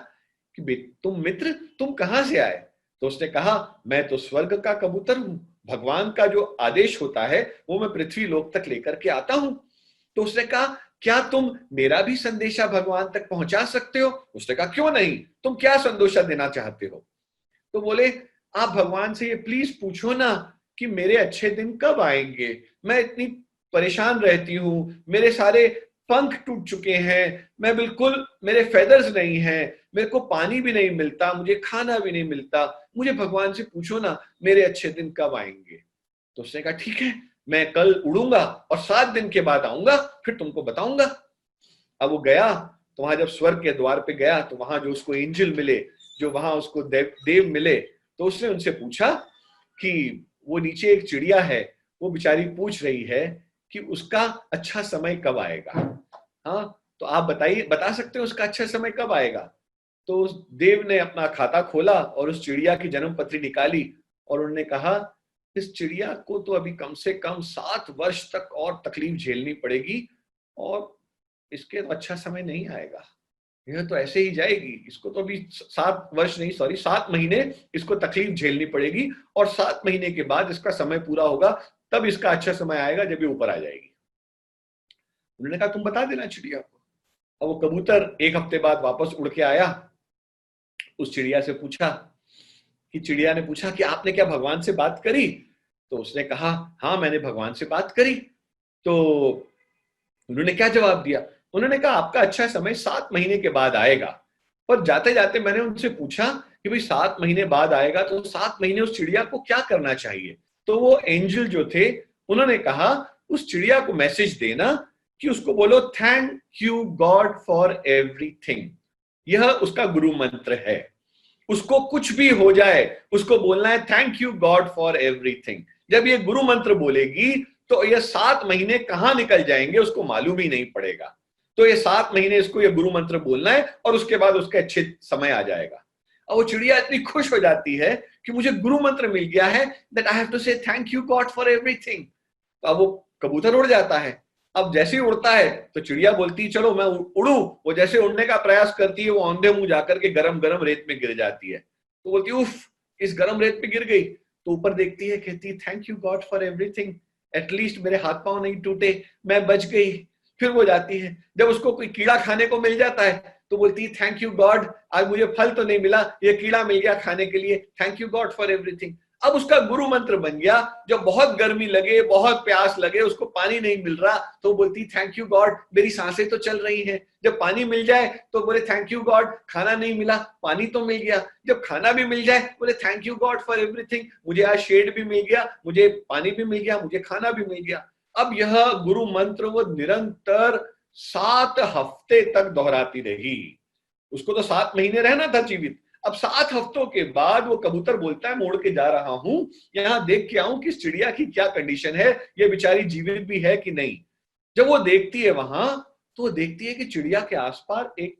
कि तुम मित्र, तुम कहां से आए? तो उसने कहा, मैं तो स्वर्ग का कबूतर हूं, भगवान का जो आदेश होता है वो मैं पृथ्वी लोक तक लेकर के आता हूं। तो उसने कहा, क्या तुम मेरा भी संदेशा भगवान तक पहुंचा सकते हो? उसने कहा, क्यों नहीं, तुम क्या संदेशा देना चाहते हो? तो बोले, आप भगवान से ये प्लीज पूछो ना कि मेरे अच्छे दिन कब आएंगे, मैं इतनी परेशान रहती हूं, मेरे सारे पंख टूट चुके हैं, मैं बिल्कुल, मेरे फेदर्स नहीं हैं, मेरे को पानी भी नहीं मिलता, मुझे खाना भी नहीं मिलता, मुझे भगवान से पूछो ना मेरे अच्छे दिन कब आएंगे। तो उसने कहा, ठीक है, मैं कल उड़ूंगा और 7 दिन के बाद आऊंगा, फिर तुमको बताऊंगा। अब वो गया, तो वहां जब स्वर्ग के द्वार पे गया तो वहां जो उसको एंजल मिले, जो वहां उसको देव मिले, तो उसने उनसे पूछा कि वो नीचे एक चिड़िया है, वो बेचारी पूछ रही है कि उसका अच्छा समय कब आएगा। हाँ, तो आप बताइए, बता सकते हो उसका अच्छा समय कब आएगा? तो उस देव ने अपना खाता खोला और उस चिड़िया की जन्म पत्री निकाली, और उन्होंने कहा, इस चिड़िया को तो अभी कम से कम 7 वर्ष तक और तकलीफ झेलनी पड़ेगी, और इसके तो अच्छा समय नहीं आएगा, यह तो ऐसे ही जाएगी, इसको तो अभी 7 वर्ष नहीं, सॉरी 7 महीने इसको तकलीफ झेलनी पड़ेगी, और 7 महीने के बाद इसका समय पूरा होगा, तब इसका अच्छा समय आएगा जब ये ऊपर आ जाएगी। उन्होंने कहा, तुम बता देना चिड़िया को। अब वो कबूतर 1 हफ्ते बाद वापस उड़ के आया, उस चिड़िया से पूछा कि, चिड़िया ने पूछा कि आपने क्या भगवान से बात करी? तो उसने कहा, हाँ मैंने भगवान से बात करी। तो उन्होंने क्या जवाब दिया? उन्होंने कहा, आपका अच्छा समय 7 महीने के बाद आएगा। पर जाते जाते मैंने उनसे पूछा कि भाई 7 महीने बाद आएगा तो 7 महीने उस चिड़िया को क्या करना चाहिए? तो वो एंजल जो थे उन्होंने कहा, उस चिड़िया को मैसेज देना कि उसको बोलो, thank you God for everything. यह उसका गुरु मंत्र है, उसको कुछ भी हो जाए उसको बोलना है, thank you God for everything. जब ये गुरु मंत्र बोलेगी तो ये 7 महीने कहां निकल जाएंगे उसको मालूम ही नहीं पड़ेगा। तो ये 7 महीने इसको ये गुरु मंत्र बोलना है और उसके बाद उसका अच्छे समय आ जाएगा। और वो चिड़िया इतनी खुश हो जाती है कि मुझे गुरु मंत्र मिल गया है, दैट आई हैव टू से thank you God for everything. तो अब वो कबूतर उड़ जाता है। अब जैसे ही उड़ता है तो चिड़िया बोलती है, चलो मैं उड़ूं। वो जैसे उड़ने का प्रयास करती है, वो औंधे मुंह जाकर के गरम गरम रेत में गिर जाती है। तो बोलती है, उफ, इस गरम रेत पे गिर गई। तो ऊपर देखती है, कहती है, thank you God for everything, at least मेरे हाथ पांव नहीं टूटे, मैं बच गई। फिर वो जाती है, जब उसको कोई कीड़ा खाने को मिल जाता है तो बोलती है, थैंक यू गॉड, आज मुझे फल तो नहीं मिला, ये कीड़ा मिल गया खाने के लिए, thank you God for everything. अब उसका गुरु मंत्र बन गया, जब बहुत गर्मी लगे, बहुत प्यास लगे, उसको पानी नहीं मिल रहा तो बोलती, थैंक यू गॉड, मेरी सांसें तो चल रही हैं। जब पानी मिल जाए तो बोले, थैंक यू गॉड, खाना नहीं मिला, पानी तो मिल गया। जब खाना भी मिल जाए बोले, thank you God for everything, मुझे आज शेड भी मिल गया, मुझे पानी भी मिल गया, मुझे खाना भी मिल गया। अब यह गुरु मंत्र वो निरंतर 7 हफ्ते तक दोहराती रही। उसको तो 7 महीने रहना था जीवित। अब 7 हफ्तों के बाद वो कबूतर बोलता है, मोड़ के जा रहा हूं, यहां देख के आऊं कि इस चिड़िया की क्या कंडीशन है, ये बेचारी जीवित भी है कि नहीं। जब वो देखती है वहां, तो वो देखती है कि चिड़िया के आसपास एक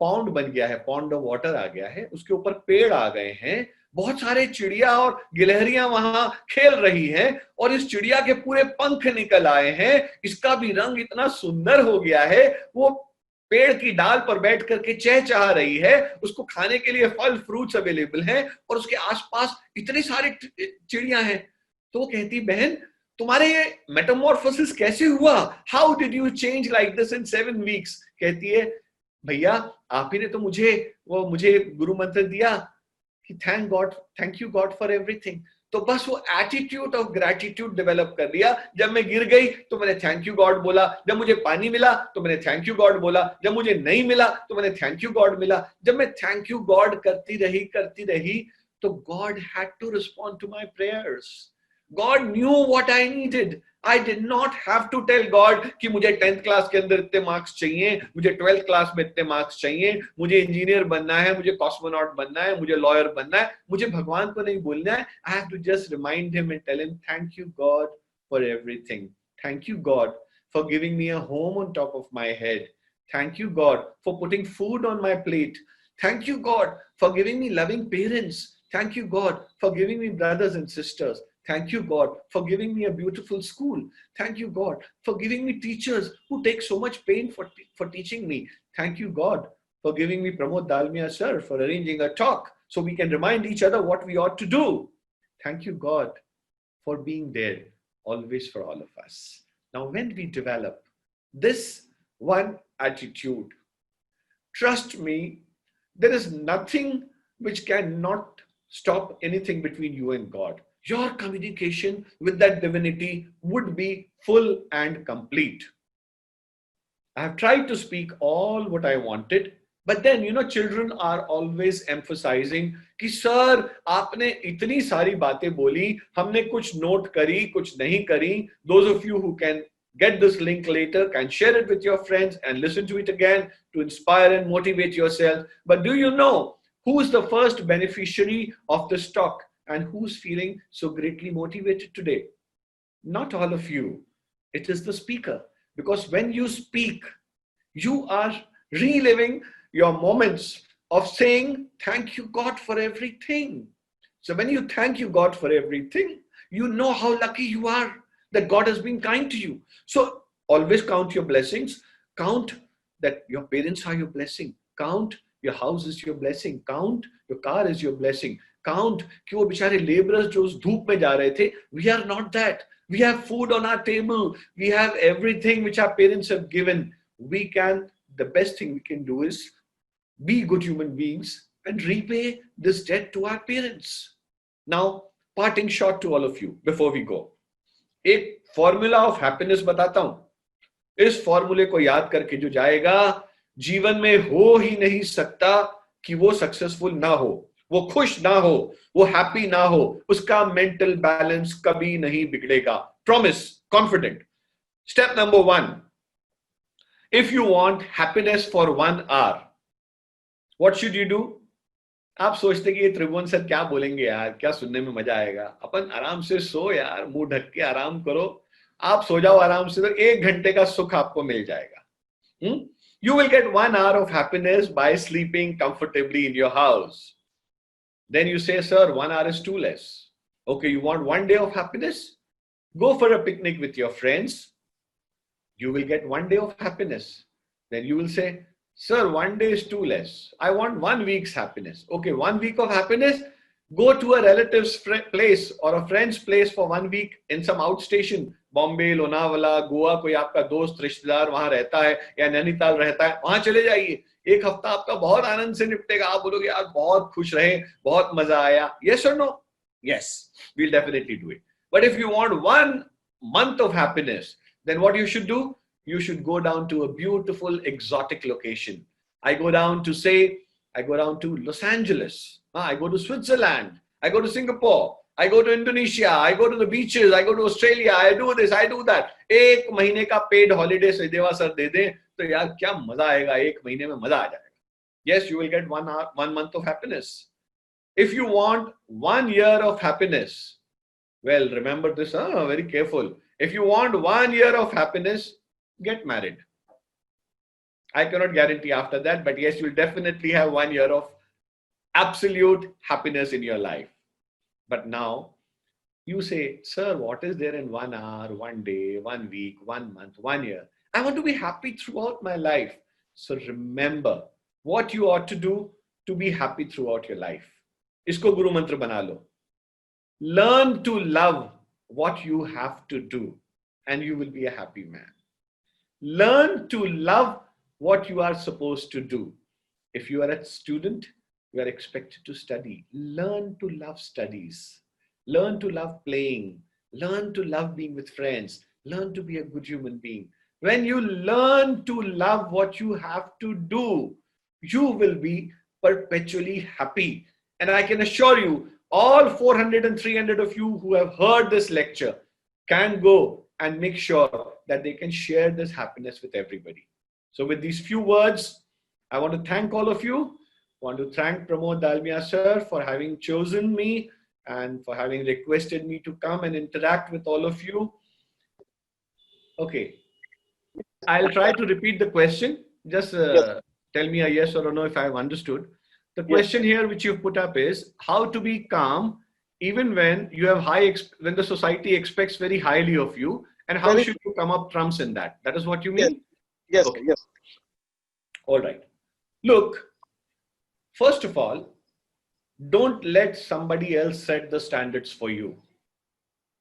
पॉन्ड बन गया है, पॉन्ड ऑफ वाटर आ गया है, उसके ऊपर पेड़ आ गए हैं, बहुत सारे चिड़िया और गिलहरियां वहां खेल रही हैं, और इस चिड़िया के पूरे पंख निकल आए हैं, इसका भी रंग इतना सुंदर हो गया है, वो पेड़ की डाल पर बैठ करके चहचहा रही है, उसको खाने के लिए फल फ्रूट्स अवेलेबल हैं, और उसके आसपास इतने सारे चिड़िया हैं। तो वो कहती, बहन तुम्हारे ये मेटामॉर्फोसिस कैसे हुआ? How did you change like this in 7 weeks? कहती है, भैया आप ही ने तो मुझे गुरु मंत्र दिया कि thank you God for everything. तो बस वो एटीट्यूड ऑफ ग्रेटिट्यूड डेवलप कर लिया। जब मैं गिर गई तो मैंने थैंक यू गॉड बोला, जब मुझे पानी मिला तो मैंने थैंक यू गॉड बोला, जब मुझे नहीं मिला तो मैंने थैंक यू गॉड मिला। जब मैं थैंक यू गॉड करती रही तो God had to respond to my prayers. God knew what I needed. I did not have to tell God कि मुझे 10th क्लास के अंदर इतने मार्क्स चाहिए, मुझे 12th क्लास में इतने मार्क्स चाहिए, मुझे इंजीनियर बनना है, मुझे कॉस्मोनॉट बनना है, मुझे लॉयर बनना है। मुझे भगवान को नहीं बोलना है। I have to just remind him and tell him thank you God for everything. Thank you God for giving me a home on top of my head. Thank you God for putting food on my plate. Thank you God for giving me loving parents. Thank you God for giving me brothers and sisters. Thank you God for giving me a beautiful school. Thank you God for giving me teachers who take so much pain for teaching me. Thank you God for giving me Pramod Dalmia sir for arranging a talk so we can remind each other what we ought to do. Thank you God for being there always for all of us. Now when we develop this one attitude, trust me, there is nothing which cannot stop anything between you and God. Your communication with that divinity would be full and complete. I have tried to speak all what I wanted, but then children are always emphasizing कि sir आपने इतनी सारी बातें बोली, हमने कुछ note करी, कुछ नहीं करी. Those of you who can get this link later can share it with your friends and listen to it again to inspire and motivate yourself. But do you know who is the first beneficiary of this talk and who's feeling so greatly motivated today? Not all of you. It is the speaker. Because when you speak, you are reliving your moments of saying, thank you God for everything. So when you thank you God for everything, you know how lucky you are that God has been kind to you. So always count your blessings. Count that your parents are your blessing. Count your house is your blessing. Count your car is your blessing. Count कि वो बेचारे laborers जो उस धूप में जा रहे थे. We are not that. We have food on our table. We have everything which our parents have given. The best thing we can do is be good human beings and repay this debt to our parents. Now, parting shot to all of you before we go. एक formula of happiness बताता हूं. इस फॉर्मूले को याद करके जो जाएगा, जीवन में हो ही नहीं सकता कि वो सक्सेसफुल ना हो, वो खुश ना हो, वो हैप्पी ना हो, उसका मेंटल बैलेंस कभी नहीं बिगड़ेगा. Promise, confident. Step number 1, if you want happiness for 1 hour, what should you do? आप सोचते कि ये त्रिभुवन सर क्या बोलेंगे यार, क्या सुनने में मजा आएगा. अपन आराम से सो यार, मुंह ढक के आराम करो. आप सो जाओ आराम से तो 1 घंटे का सुख आपको मिल जाएगा. You will get 1 hour of happiness by sleeping comfortably in your house. Then you say, sir, 1 hour is too less. Okay, you want 1 day of happiness? Go for a picnic with your friends. You will get 1 day of happiness. Then you will say, sir, 1 day is too less. I want 1 week's happiness. Okay, 1 week of happiness. Go to a relative's place or a friend's place for 1 week in some outstation. Bombay, Lonavala, Goa, कोई आपका दोस्त रिश्तेदार वहां रहता है या नैनीताल रहता है, वहां चले जाइए. 1 हफ्ता आपका बहुत आनंद से निपटेगा. आप बोलोगे यार बहुत खुश रहे, बहुत मजा आया. Yes or no? Yes, we'll definitely do it. But if you want 1 month of happiness, then what you should do? You should go down to a beautiful exotic location. I go down to Los Angeles. I go to Switzerland. I go to Singapore. I go to Indonesia. I go to the beaches. I go to Australia. I do this. I do that. 1 महीने का paid holiday Sachdeva sir दे दें तो यार क्या मजा आएगा. 1 महीने में मजा आ जाएगा. Yes, you will get 1 month of happiness. If you want 1 year of happiness, well, remember this, very careful. If you want 1 year of happiness, get married. I cannot guarantee after that, but yes, you'll definitely have 1 year of absolute happiness in your life. But now you say, sir, what is there in 1 hour, 1 day, 1 week, 1 month, 1 year? I want to be happy throughout my life. So remember what you ought to do to be happy throughout your life. Isko guru mantra bana lo. Learn to love what you have to do and you will be a happy man. Learn to love what you are supposed to do. If you are a student, you are expected to study. Learn to love studies. Learn to love playing. Learn to love being with friends. Learn to be a good human being. When you learn to love what you have to do, you will be perpetually happy. And I can assure you, all 400 and 300 of you who have heard this lecture can go and make sure that they can share this happiness with everybody. So with these few words, I want to thank all of you. I want to thank Pramod Dalmia sir for having chosen me and for having requested me to come and interact with all of you. Okay, I'll try to repeat the question. Just Yes. tell me a yes or a no if I've understood. The Yes. question here which you've put up is how to be calm even when you have when the society expects very highly of you, and how Very- should you come up trumps in that? That is what you Yes. mean? Yes, Okay. sir, yes. All right. Look, first of all, don't let somebody else set the standards for you.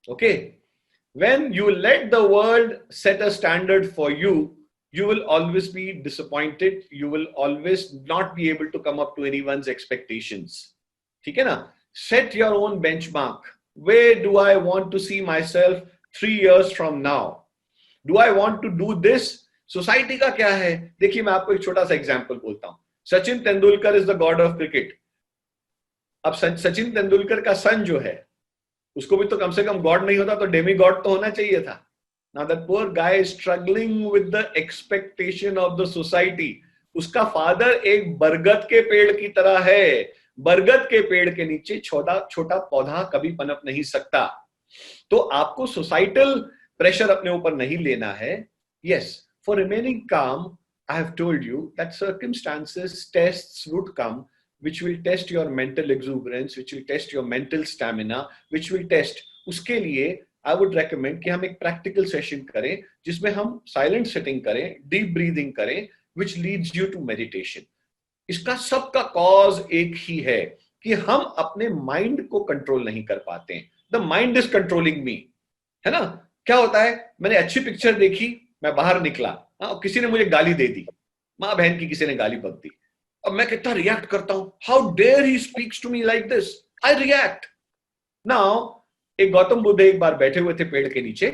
Okay? When you let the world set a standard for you, you will always be disappointed. You will always not be able to come up to anyone's expectations. ठीक है ना? Set your own benchmark. Where do I want to see myself 3 years from now? Do I want to do this? Society का क्या है? देखिए मैं आपको एक छोटा सा एग्जांपल बोलता हूं. Sachin Tendulkar is the God of cricket. अब सचिन तेंदुलकर का सन जो है, उसको भी तो कम से कम गॉड नहीं होता तो डेमी गॉड तो होना चाहिए था. Now that poor guy is struggling with the expectation of the society. उसका फादर एक बरगद के पेड़ की तरह है. बरगद के पेड़ के नीचे छोटा छोटा पौधा कभी पनप नहीं सकता. तो आपको सोसाइटल प्रेशर अपने ऊपर नहीं लेना है. Yes, for remaining calm, I have told you that circumstances, tests would come which will test your mental exuberance, which will test your mental stamina, which will test. उसके लिए I would recommend कि हम एक practical session करें जिसमें हम silent sitting करें, deep breathing करें, which leads you to meditation. इसका सबका cause एक ही है कि हम अपने mind को control नहीं कर पाते हैं. The mind is controlling me. है ना? क्या होता है? मैंने अच्छी पिक्चर देखी, मैं बाहर निकला, हाँ, किसी ने मुझे गाली दे दी, माँ बहन की किसी ने गाली बक दी. अब मैं कितना रिएक्ट करता हूं. How dare he speaks to me like this. I react. Now एक गौतम बुद्ध एक बार बैठे हुए थे पेड़ के नीचे,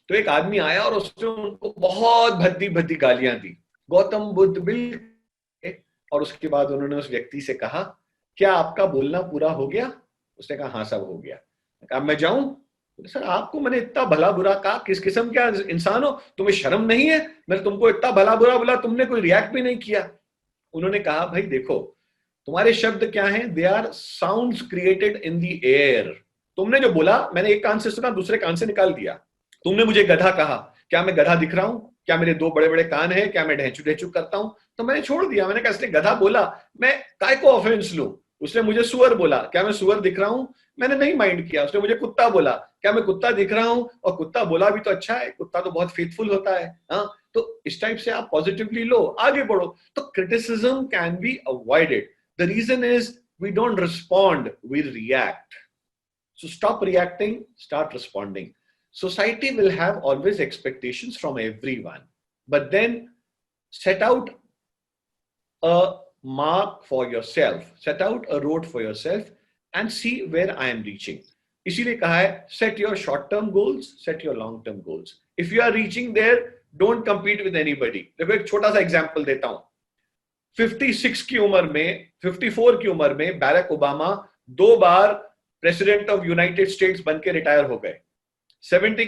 तो एक आदमी आया और उसने उनको बहुत भद्दी भद्दी गालियां दी. गौतम बुद्ध बिल्कुल, और उसके बाद उन्होंने उस व्यक्ति से कहा, क्या आपका बोलना पूरा हो गया? उसने कहा हाँ सब हो गया. अब मैं जाऊं? सर आपको मैंने इतना भला बुरा कहा, किस किस्म का इंसान हो, तुम्हें शर्म नहीं है? मैंने तुमको इतना भला बुरा बोला, तुमने कोई रिएक्ट भी नहीं किया. उन्होंने कहा भाई देखो, तुम्हारे शब्द क्या हैं? They are sounds created in the air. तुमने जो बोला मैंने एक कान से सुना, दूसरे कान से निकाल दिया. तुमने मुझे गधा कहा, क्या मैं गधा दिख रहा हूं? क्या मेरे 2 बड़े बड़े कान हैं? क्या मैं ढेंचू ढेंचू करता हूं? तो मैंने छोड़ दिया. मैंने कहा इसने गधा बोला, मैं काय को ऑफेंस लूं. उसने मुझे सुअर बोला, क्या मैं सुअर दिख रहा हूं? मैंने नहीं माइंड किया. उसने मुझे कुत्ता बोला, क्या मैं कुत्ता दिख रहा हूं? और कुत्ता बोला भी तो अच्छा है, कुत्ता तो बहुत फेथफुल होता है. हाँ, तो इस टाइप से आप पॉजिटिवली लो, आगे बढ़ो. तो criticism can be avoided. The reason is we don't respond, we react. So stop reacting, start responding. Society will have always expectations from everyone, but then set out a mark for yourself, set out a road for yourself and see where I am reaching. इसीलिए कहा है set your short term goals, set your long term goals. If you are reaching there, don't compete with anybody. देखो एक छोटा सा example देता हूं. 56 की उम्र में, 54 की उम्र में Barack Obama 2 bar president of United states बन के रिटायर हो गए. 70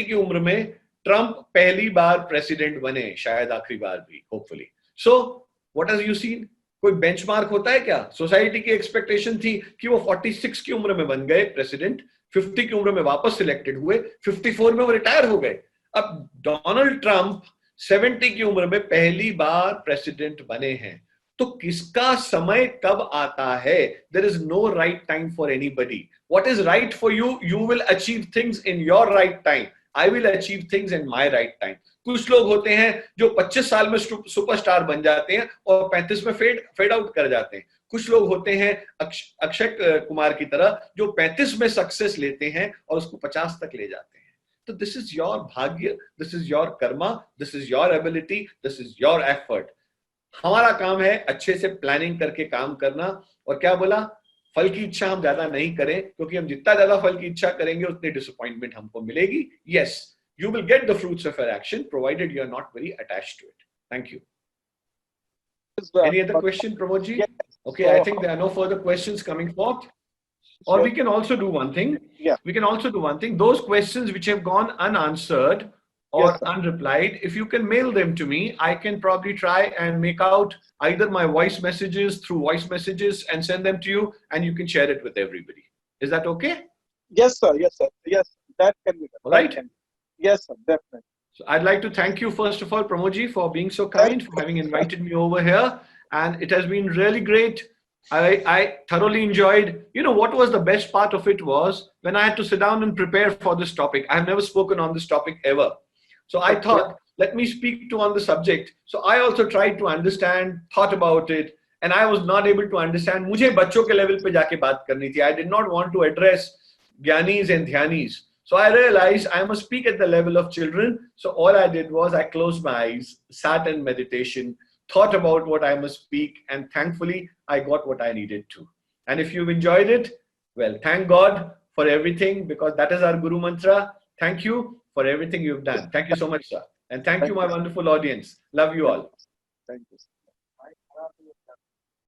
की उम्र में ट्रंप पहली बार प्रेसिडेंट बने, शायद आखिरी बार भी, hopefully. So what have you seen? कोई बेंचमार्क होता है क्या? सोसाइटी की एक्सपेक्टेशन थी कि वो 46 की उम्र में बन गए प्रेसिडेंट, 50 की उम्र में वापस सिलेक्टेड हुए, 54 में वो रिटायर हो गए. अब डोनाल्ड ट्रंप 70 की उम्र में पहली बार प्रेसिडेंट बने हैं. तो किसका समय कब आता है? There is no right time for anybody. What is right for you, you will achieve things in your right time. I will achieve things in my right time. कुछ लोग होते हैं जो 25 साल में सुपरस्टार बन जाते हैं और 35 में फेड आउट कर जाते हैं. कुछ लोग होते हैं अक्षय कुमार की तरह जो 35 में सक्सेस लेते हैं और उसको 50 तक ले जाते हैं. So this is your bhagya, this is your karma, this is your ability, this is your effort. हमारा काम है अच्छे से प्लानिंग करके काम करना. और क्या बोला, फल की इच्छा हम ज्यादा नहीं करें, क्योंकि हम जितना ज्यादा फल की इच्छा करेंगे उतनी डिसअपॉइंटमेंट हमको मिलेगी. Yes, you will get the fruits of your action provided you are not very attached to it. Thank you. Any other question, Pramodji? Yes. Okay, I think there are no further questions coming forth. Or we can also do one thing. Yeah. We can also do one thing. Those questions which have gone unanswered or Yes, sir. unreplied, if you can mail them to me, I can probably try and make out either my voice messages through voice messages and send them to you, and you can share it with everybody. Is that okay? Yes, sir. Yes, sir. Yes, that can be done. All That right. can be. Yes, sir. Definitely. So I'd like to thank you, first of all, Pramodji, for being so kind, for having invited me over here. And it has been really great. I thoroughly enjoyed. You know, what was the best part of it was when I had to sit down and prepare for this topic. I've never spoken on this topic ever. So I thought, let me speak on the subject. So I also tried to understand, thought about it, and I was not able to understand. मुझे बच्चों के level पे जाके बात करनी थी. I did not want to address Gyanis and Dhyanis. So I realized I must speak at the level of children. So all I did was I closed my eyes, sat in meditation, thought about what I must speak, and thankfully I got what I needed to. And if you've enjoyed it, well, thank God for everything, because that is our Guru Mantra. Thank you for everything you've done. Thank you so much, sir. And thank you, my wonderful audience. Love you all. Thank you.